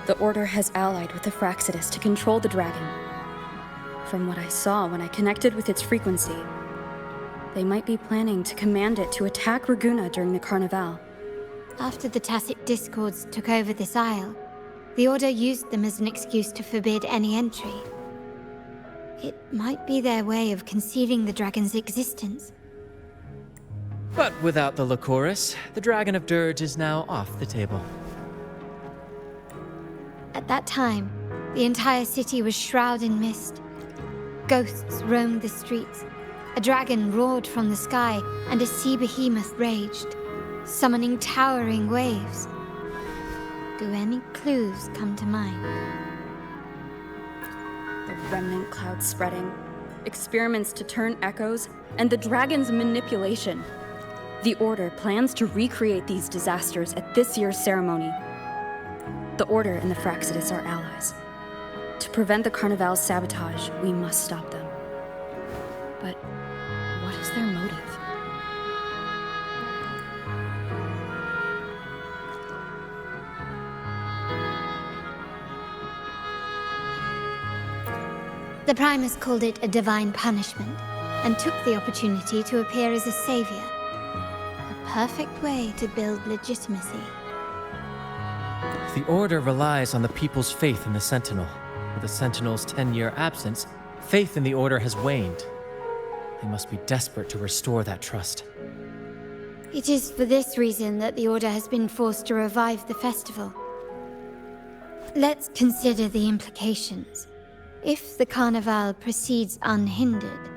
The Order has allied with the Fractsidus to control the dragon. From what I saw when I connected with its frequency, they might be planning to command it to attack Raguna during the Carnival. After the Tacit Discords took over this isle, the Order used them as an excuse to forbid any entry. It might be their way of concealing the dragon's existence. But without the Lycoris, the Dragon of Dirge is now off the table. At that time, the entire city was shrouded in mist. Ghosts roamed the streets. A dragon roared from the sky, and a sea behemoth raged, summoning towering waves. Do any clues come to mind? The remnant cloud spreading, experiments to turn echoes, and the dragon's manipulation. The Order plans to recreate these disasters at this year's ceremony. The Order and the Fractsidus are allies. To prevent the Carnival's sabotage, we must stop them. But what is their motive? The Primus called it a divine punishment, and took the opportunity to appear as a savior. A perfect way to build legitimacy. The Order relies on the people's faith in the Sentinel. With the Sentinel's 10-year absence, faith in the Order has waned. They must be desperate to restore that trust. It is for this reason that the Order has been forced to revive the festival. Let's consider the implications. If the Carnival proceeds unhindered,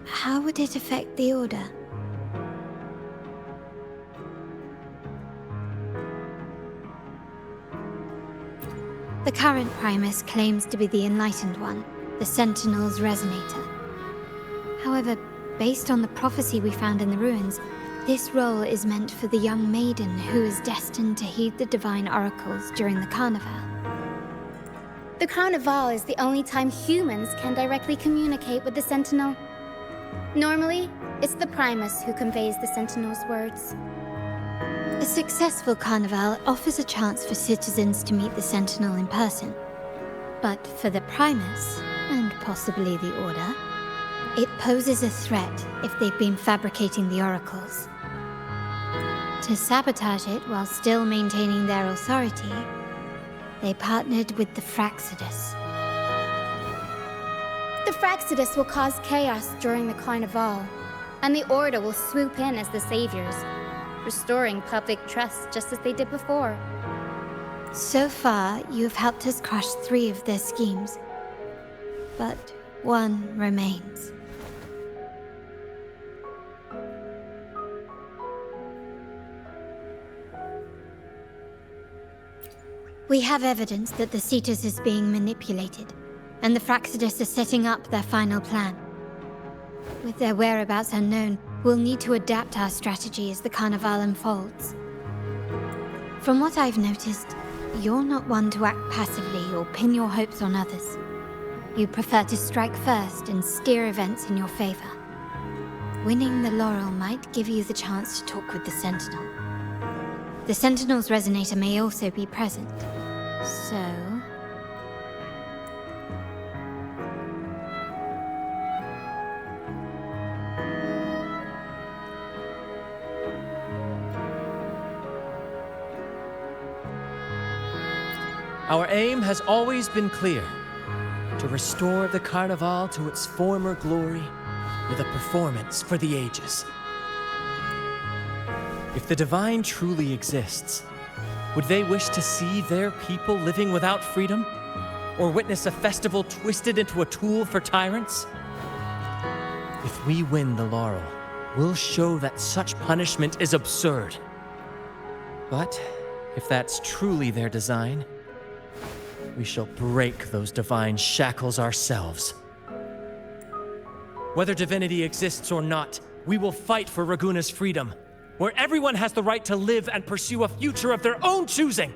how would it affect the Order? The current Primus claims to be the Enlightened One, the Sentinel's Resonator. However, based on the prophecy we found in the ruins, this role is meant for the young maiden who is destined to heed the divine oracles during the Carnival. The Carnival is the only time humans can directly communicate with the Sentinel. Normally, it's the Primus who conveys the Sentinel's words. A successful Carnival offers a chance for citizens to meet the Sentinel in person. But for the Primus, and possibly the Order, it poses a threat if they've been fabricating the oracles. To sabotage it while still maintaining their authority, they partnered with the Fractsidus. The Fractsidus will cause chaos during the Carnival, and the Order will swoop in as the saviors, restoring public trust just as they did before. So far, you've helped us crush 3 of their schemes. But one remains. We have evidence that the Cetus is being manipulated, and the Fractsidus are setting up their final plan. With their whereabouts unknown, we'll need to adapt our strategy as the Carnival unfolds. From what I've noticed, you're not one to act passively or pin your hopes on others. You prefer to strike first and steer events in your favor. Winning the laurel might give you the chance to talk with the Sentinel. The Sentinel's Resonator may also be present, so... Our aim has always been clear: to restore the Carnival to its former glory with a performance for the ages. If the Divine truly exists, would they wish to see their people living without freedom? Or witness a festival twisted into a tool for tyrants? If we win the laurel, we'll show that such punishment is absurd. But if that's truly their design, we shall break those divine shackles ourselves. Whether divinity exists or not, we will fight for Raguna's freedom. where everyone has the right to live and pursue a future of their own choosing.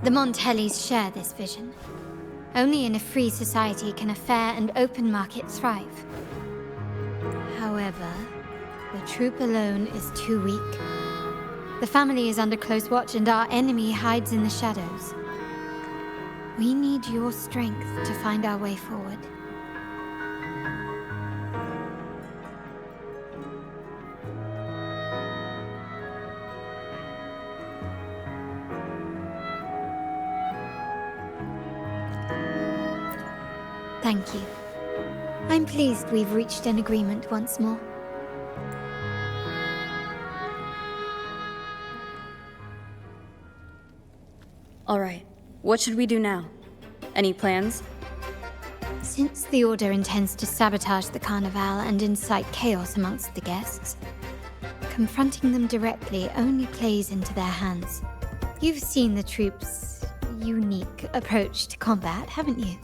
The Montellis share this vision. Only in a free society can a fair and open market thrive. However, the Troupe alone is too weak. The family is under close watch and our enemy hides in the shadows. We need your strength to find our way forward. Thank you. I'm pleased we've reached an agreement once more. All right, what should we do now? Any plans? Since the Order intends to sabotage the Carnival and incite chaos amongst the guests, confronting them directly only plays into their hands. You've seen the Troupe's unique approach to combat, haven't you?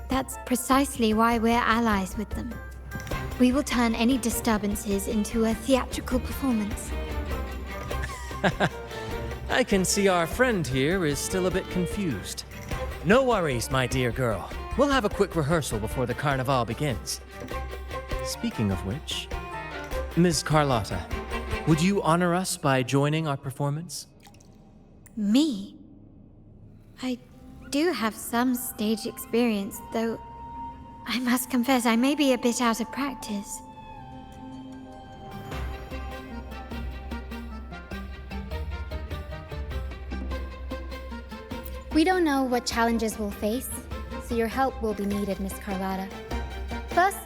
That's precisely why we're allies with them. We will turn any disturbances into a theatrical performance. I can see our friend here is still a bit confused. No worries, my dear girl. We'll have a quick rehearsal before the Carnival begins. Speaking of which, Ms. Carlotta, would you honor us by joining our performance? Me? I do have some stage experience, though I must confess I may be a bit out of practice. We don't know what challenges we'll face, so your help will be needed, Miss Carlotta. Plus,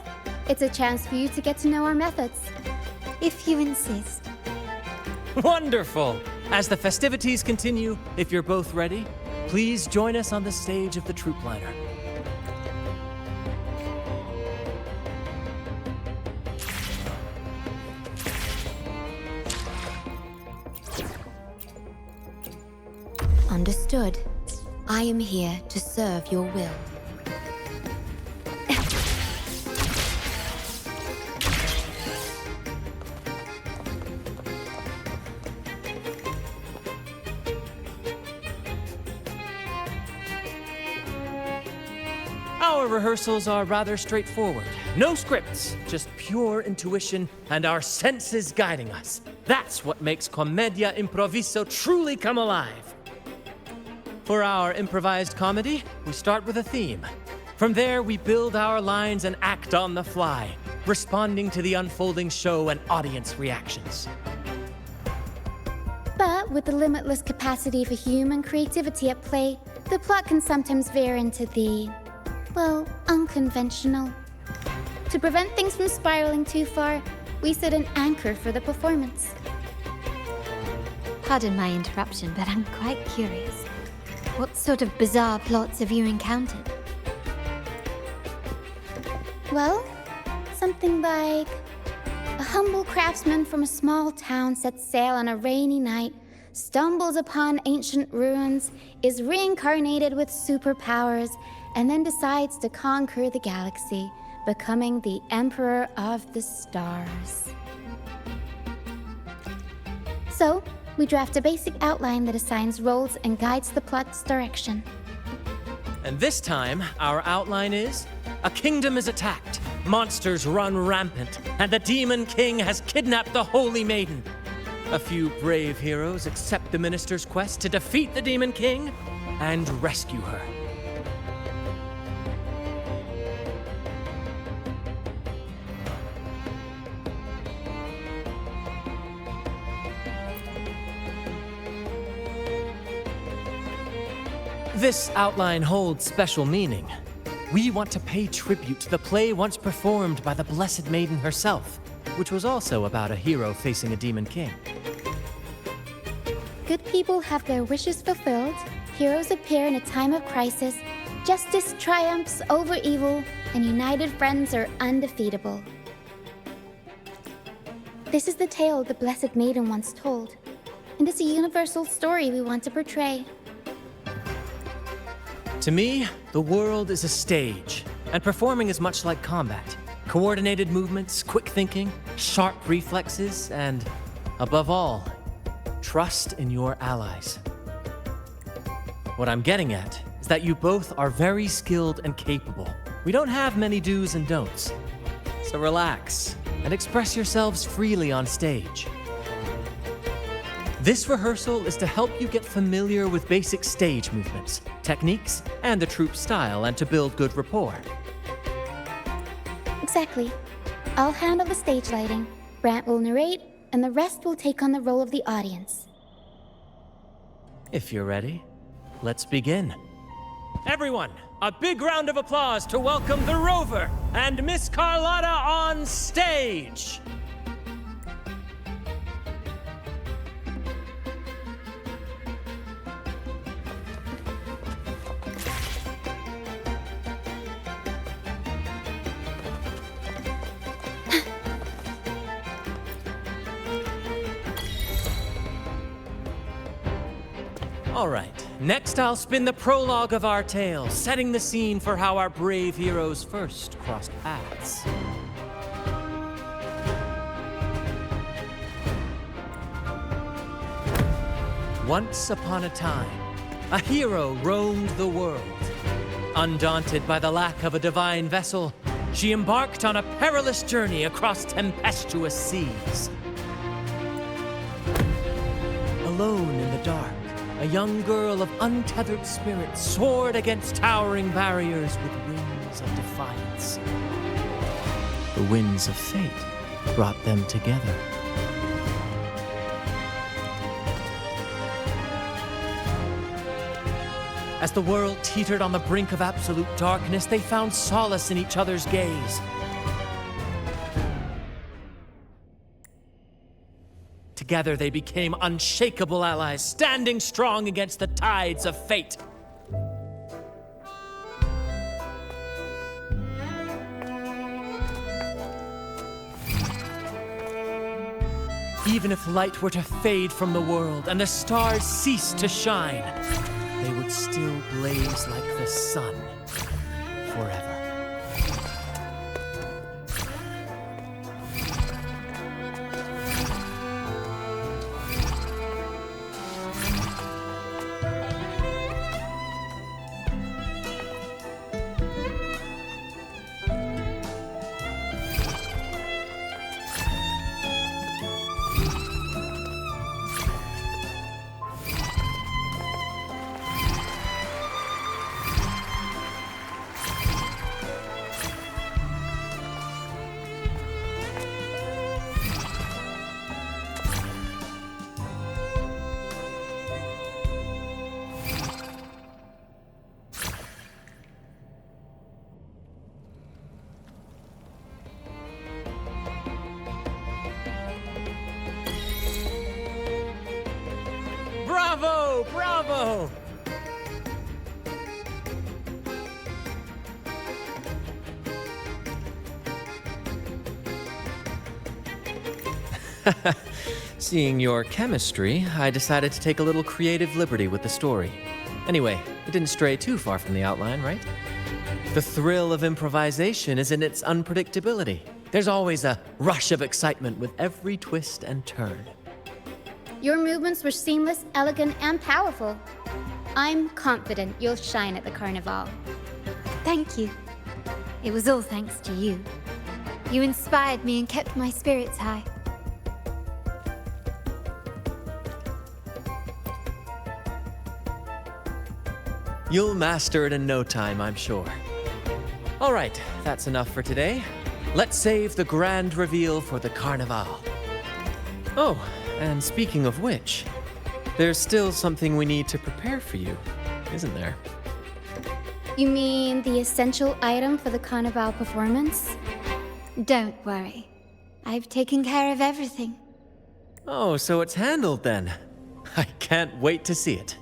it's a chance for you to get to know our methods. If you insist. Wonderful! As the festivities continue, if you're both ready, please join us on the stage of the Troupe liner. Understood. I am here to serve your will. Our rehearsals are rather straightforward. No scripts, just pure intuition and our senses guiding us. That's what makes Commedia Improviso truly come alive. For our improvised comedy, we start with a theme. From there, we build our lines and act on the fly, responding to the unfolding show and audience reactions. But with the limitless capacity for human creativity at play, the plot can sometimes veer into the, well, unconventional. To prevent things from spiraling too far, we set an anchor for the performance. Pardon my interruption, but I'm quite curious. What sort of bizarre plots have you encountered? Well, something like a humble craftsman from a small town sets sail on a rainy night, stumbles upon ancient ruins, is reincarnated with superpowers, and then decides to conquer the galaxy, becoming the Emperor of the Stars. So, we draft a basic outline that assigns roles and guides the plot's direction. And this time, our outline is: a kingdom is attacked, monsters run rampant, and the Demon King has kidnapped the Holy Maiden. A few brave heroes accept the minister's quest to defeat the Demon King and rescue her. This outline holds special meaning. We want to pay tribute to the play once performed by the Blessed Maiden herself, which was also about a hero facing a Demon King. Good people have their wishes fulfilled, heroes appear in a time of crisis, justice triumphs over evil, and united friends are undefeatable. This is the tale the Blessed Maiden once told, and it's a universal story we want to portray. To me, the world is a stage, and performing is much like combat. Coordinated movements, quick thinking, sharp reflexes, and, above all, trust in your allies. What I'm getting at is that you both are very skilled and capable. We don't have many do's and don'ts. So relax and express yourselves freely on stage. This rehearsal is to help you get familiar with basic stage movements, techniques, and the troupe style, and to build good rapport. Exactly. I'll handle the stage lighting, Brant will narrate, and the rest will take on the role of the audience. If you're ready, let's begin. Everyone, a big round of applause to welcome the Rover and Miss Carlotta on stage! All right, next I'll spin the prologue of our tale, setting the scene for how our brave heroes first crossed paths. Once upon a time, a hero roamed the world. Undaunted by the lack of a divine vessel, she embarked on a perilous journey across tempestuous seas. Alone in the dark, a young girl of untethered spirit soared against towering barriers with wings of defiance. The winds of fate brought them together. As the world teetered on the brink of absolute darkness, they found solace in each other's gaze. Together they became unshakable allies, standing strong against the tides of fate. Even if light were to fade from the world and the stars cease to shine, they would still blaze like the sun forever. Bravo! Bravo! Seeing your chemistry, I decided to take a little creative liberty with the story. Anyway, it didn't stray too far from the outline, right? The thrill of improvisation is in its unpredictability. There's always a rush of excitement with every twist and turn. Your movements were seamless, elegant, and powerful. I'm confident you'll shine at the carnival. Thank you. It was all thanks to you. You inspired me and kept my spirits high. You'll master it in no time, I'm sure. All right, that's enough for today. Let's save the grand reveal for the carnival. Oh, and speaking of which, there's still something we need to prepare for you, isn't there? You mean the essential item for the carnival performance? Don't worry. I've taken care of everything. Oh, so it's handled then. I can't wait to see it.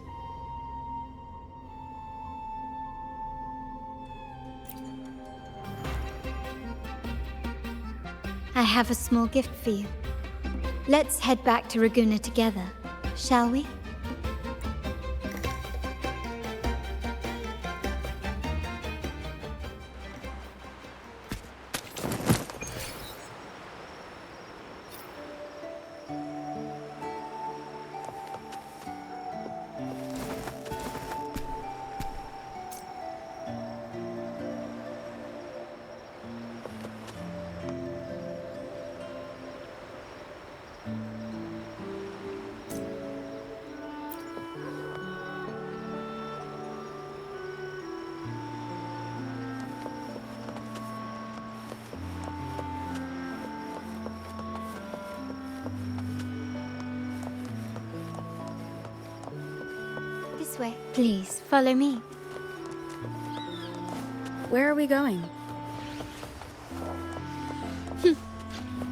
I have a small gift for you. Let's head back to Raguna together, shall we? This way. Please, follow me. Where are we going?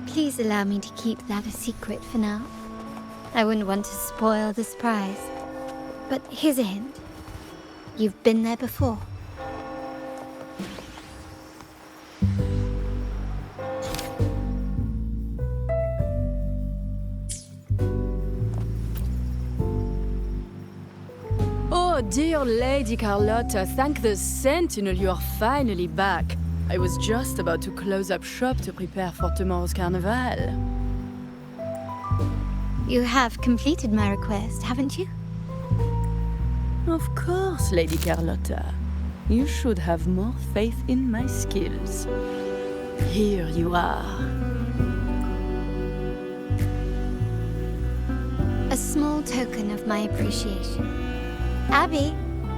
Please allow me to keep that a secret for now. I wouldn't want to spoil the surprise. But here's a hint. You've been there before. Oh, dear Lady Carlotta, thank the Sentinel you are finally back. I was just about to close up shop to prepare for tomorrow's carnival. You have completed my request, haven't you? Of course, Lady Carlotta. You should have more faith in my skills. Here you are. A small token of my appreciation. Abby,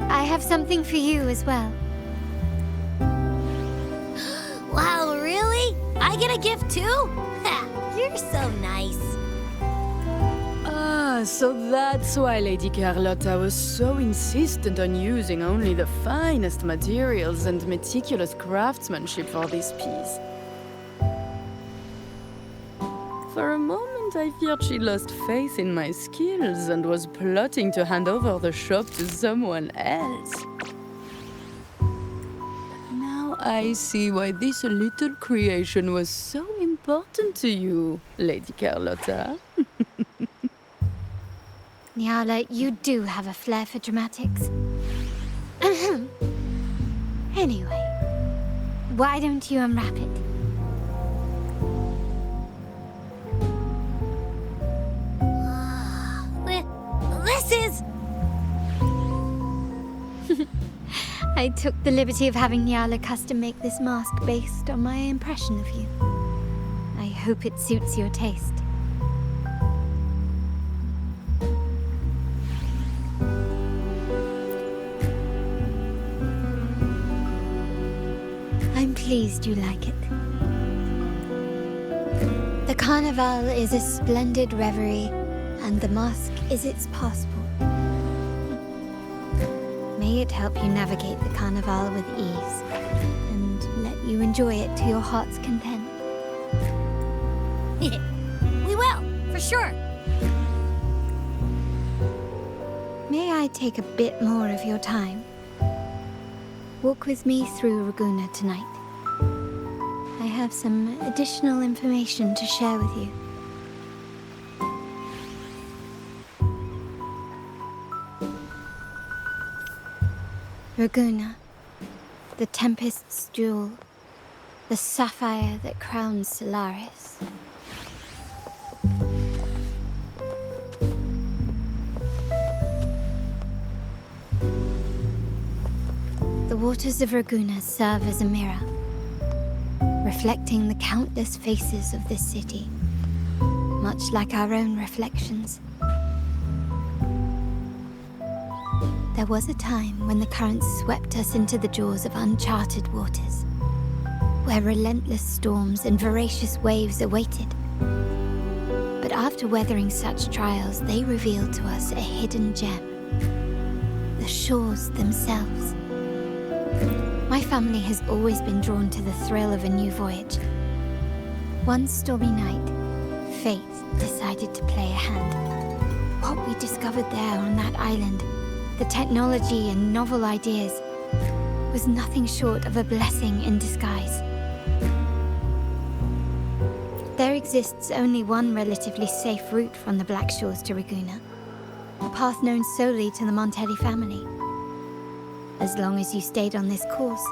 I have something for you as well. Wow, really? I get a gift too? Ha, you're so nice. Ah, so that's why Lady Carlotta was so insistent on using only the finest materials and meticulous craftsmanship for this piece. For a moment, I feared she lost faith in my skills and was plotting to hand over the shop to someone else. Now I see why this little creation was so important to you, Lady Carlotta. Nyala, you do have a flair for dramatics. Anyway, why don't you unwrap it? This is... I took the liberty of having Nyala custom make this mask based on my impression of you. I hope it suits your taste. I'm pleased you like it. The carnival is a splendid reverie, and the mask is its passport. May it help you navigate the carnival with ease, and let you enjoy it to your heart's content. We will, for sure. May I take a bit more of your time? Walk with me through Ragusa tonight. I have some additional information to share with you. Ragusa, the Tempest's jewel, the sapphire that crowns Solaris. The waters of Ragusa serve as a mirror, reflecting the countless faces of this city, much like our own reflections. There was a time when the currents swept us into the jaws of uncharted waters, where relentless storms and voracious waves awaited. But after weathering such trials, they revealed to us a hidden gem, the shores themselves. My family has always been drawn to the thrill of a new voyage. One stormy night, fate decided to play a hand. What we discovered there on that island, the technology and novel ideas, was nothing short of a blessing in disguise. There exists only one relatively safe route from the Black Shores to Ragusa, a path known solely to the Montelli family. As long as you stayed on this course,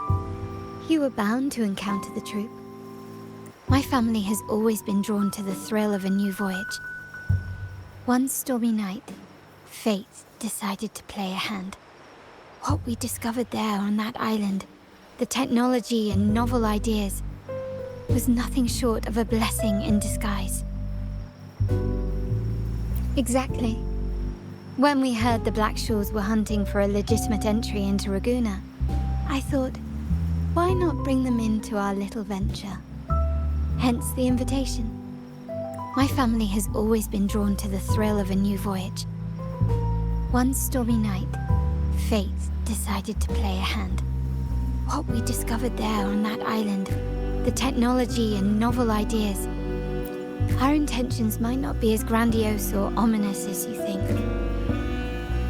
you were bound to encounter the Troupe. My family has always been drawn to the thrill of a new voyage. One stormy night, fate decided to play a hand. What we discovered there on that island, the technology and novel ideas, was nothing short of a blessing in disguise. Exactly. When we heard the Blackshaws were hunting for a legitimate entry into Raguna, I thought, why not bring them into our little venture? Hence the invitation. My family has always been drawn to the thrill of a new voyage. One stormy night, fate decided to play a hand. What we discovered there on that island, the technology and novel ideas, our intentions might not be as grandiose or ominous as you think.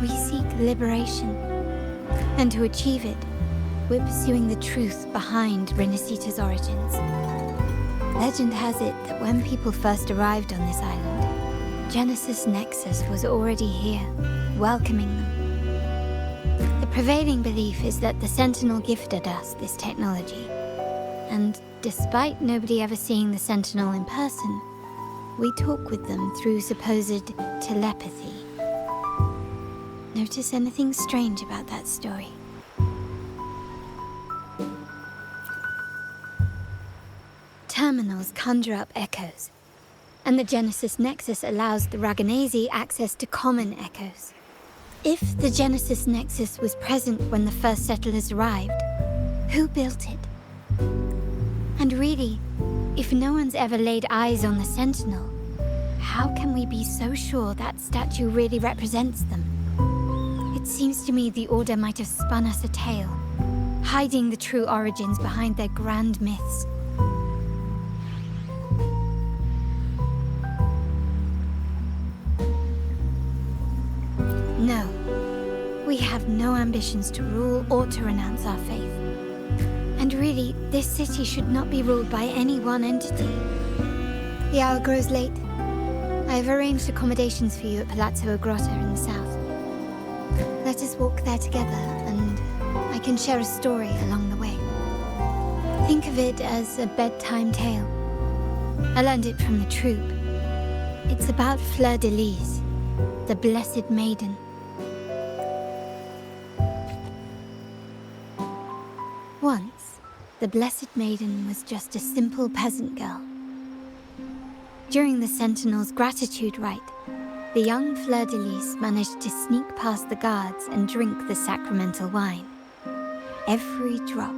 We seek liberation, and to achieve it, we're pursuing the truth behind Renacita's origins. Legend has it that when people first arrived on this island, Genesis Nexus was already here, welcoming them. The prevailing belief is that the Sentinel gifted us this technology, and despite nobody ever seeing the Sentinel in person, we talk with them through supposed telepathy. Notice anything strange about that story? Terminals conjure up echoes, and the Genesis Nexus allows the Ragganese access to common echoes. If the Genesis Nexus was present when the first settlers arrived, who built it? And really, if no one's ever laid eyes on the Sentinel, how can we be so sure that statue really represents them? It seems to me the Order might have spun us a tale, hiding the true origins behind their grand myths. No, we have no ambitions to rule or to renounce our faith. And really, this city should not be ruled by any one entity. The hour grows late. I have arranged accommodations for you at Palazzo Grotta in the south. Let us walk there together, and I can share a story along the way. Think of it as a bedtime tale. I learned it from the Troupe. It's about Fleur de Lis, the Blessed Maiden. Once, the Blessed Maiden was just a simple peasant girl. During the Sentinel's gratitude rite, the young Fleur de Lis managed to sneak past the guards and drink the sacramental wine. Every drop.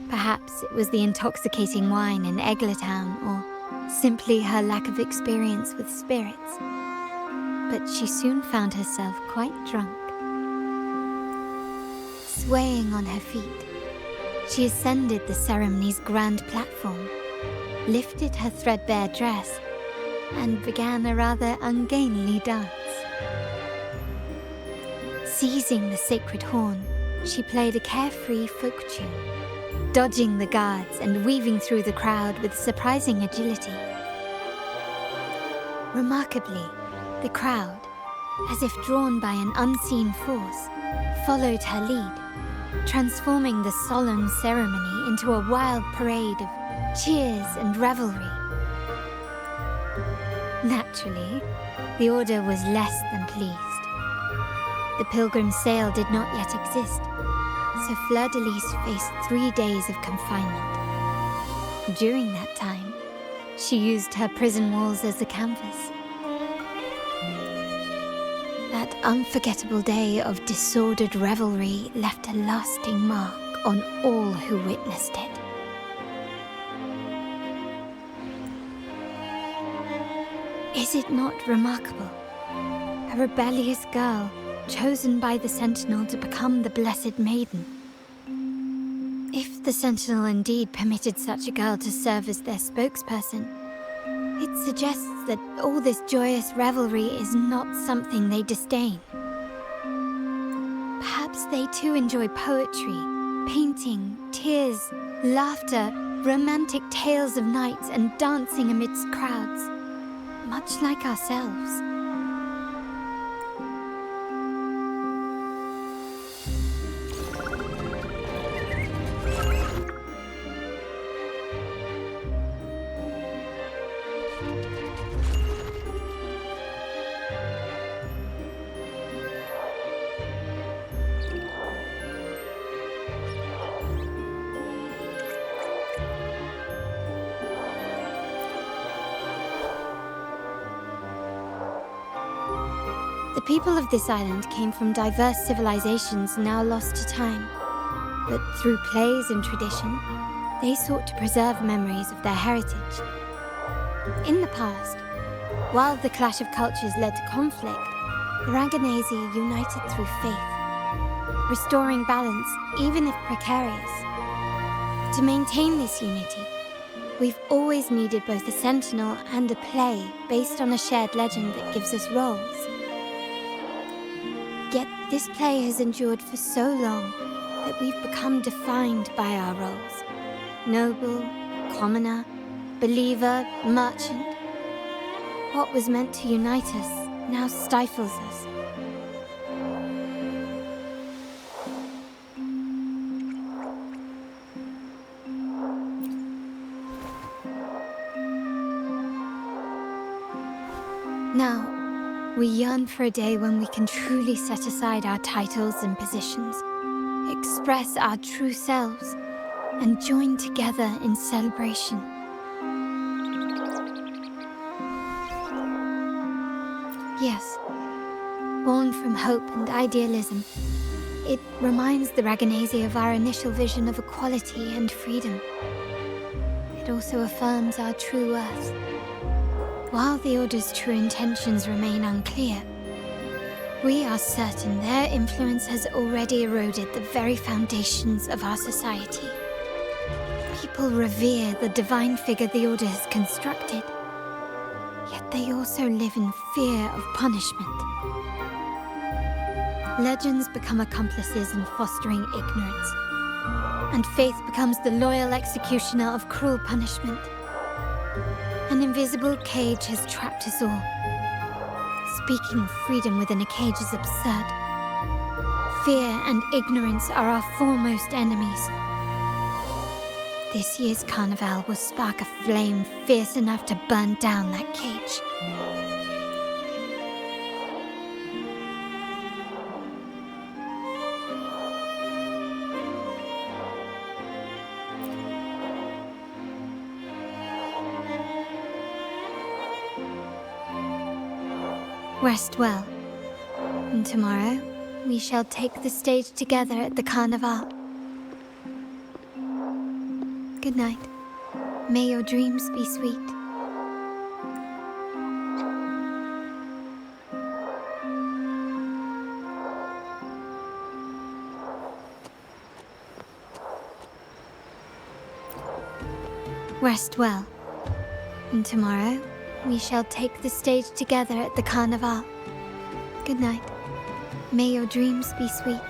Perhaps it was the intoxicating wine in Eglatown, or simply her lack of experience with spirits. But she soon found herself quite drunk. Swaying on her feet, she ascended the ceremony's grand platform, lifted her threadbare dress, and began a rather ungainly dance. Seizing the sacred horn, she played a carefree folk tune, dodging the guards and weaving through the crowd with surprising agility. Remarkably, the crowd, as if drawn by an unseen force, followed her lead, transforming the solemn ceremony into a wild parade of cheers and revelry. Naturally, the Order was less than pleased. The pilgrim sale did not yet exist, so Fleur de Lis faced 3 days of confinement. During that time, she used her prison walls as a canvas. That unforgettable day of disordered revelry left a lasting mark on all who witnessed it. Is it not remarkable? A rebellious girl, chosen by the Sentinel to become the Blessed Maiden. If the Sentinel indeed permitted such a girl to serve as their spokesperson, it suggests that all this joyous revelry is not something they disdain. Perhaps they too enjoy poetry, painting, tears, laughter, romantic tales of nights, and dancing amidst crowds, much like ourselves. The people of this island came from diverse civilizations now lost to time. But through plays and tradition, they sought to preserve memories of their heritage. In the past, while the clash of cultures led to conflict, the Raganazi united through faith, restoring balance even if precarious. To maintain this unity, we've always needed both a sentinel and a play based on a shared legend that gives us roles. Yet this play has endured for so long that we've become defined by our roles. Noble, commoner, believer, merchant. What was meant to unite us now stifles us. Now, we yearn for a day when we can truly set aside our titles and positions, express our true selves, and join together in celebration. Yes, born from hope and idealism, it reminds the Raganazi of our initial vision of equality and freedom. It also affirms our true worth. While the Order's true intentions remain unclear, we are certain their influence has already eroded the very foundations of our society. People revere the divine figure the Order has constructed, yet they also live in fear of punishment. Legends become accomplices in fostering ignorance, and faith becomes the loyal executioner of cruel punishment. An invisible cage has trapped us all. Speaking of freedom within a cage is absurd. Fear and ignorance are our foremost enemies. This year's carnival will spark a flame fierce enough to burn down that cage. Rest well, and tomorrow we shall take the stage together at the carnival. Good night. May your dreams be sweet. Rest well, and tomorrow we shall take the stage together at the carnival. Good night. May your dreams be sweet.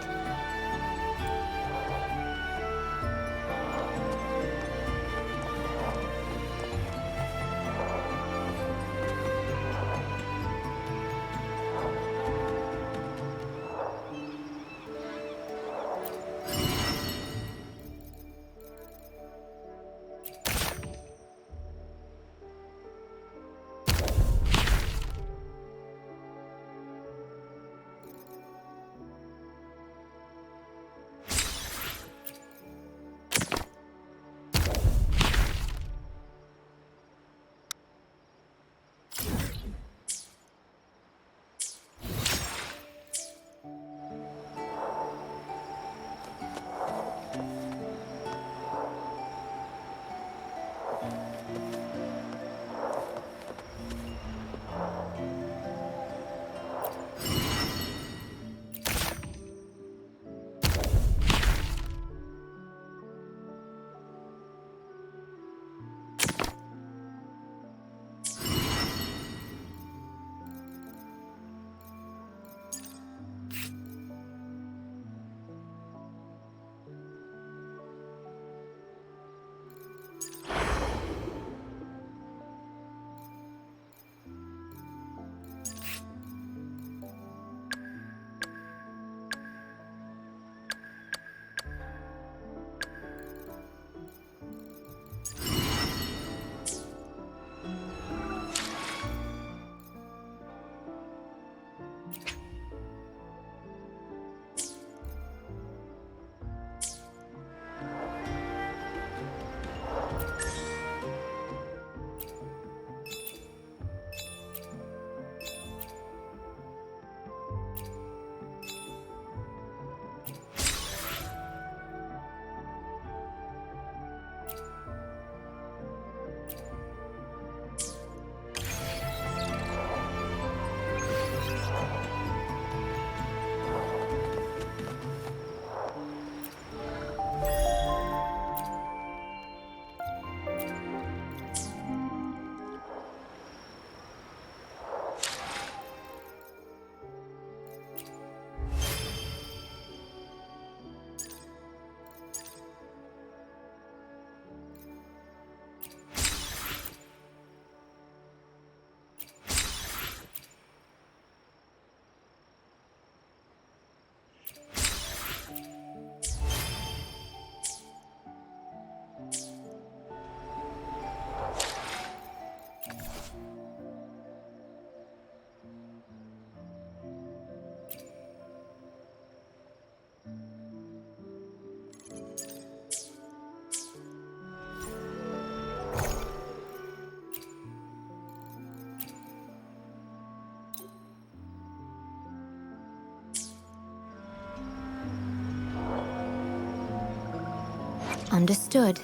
Understood.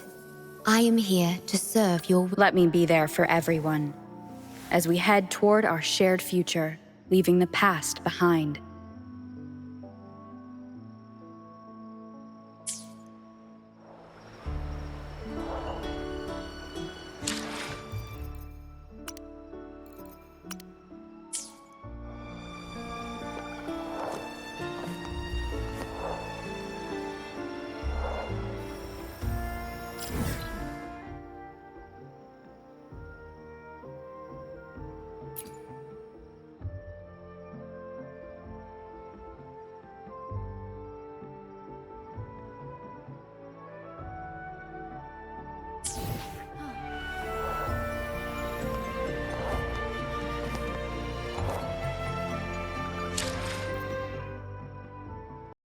I am here to serve your will. Let me be there for everyone as we head toward our shared future, leaving the past behind.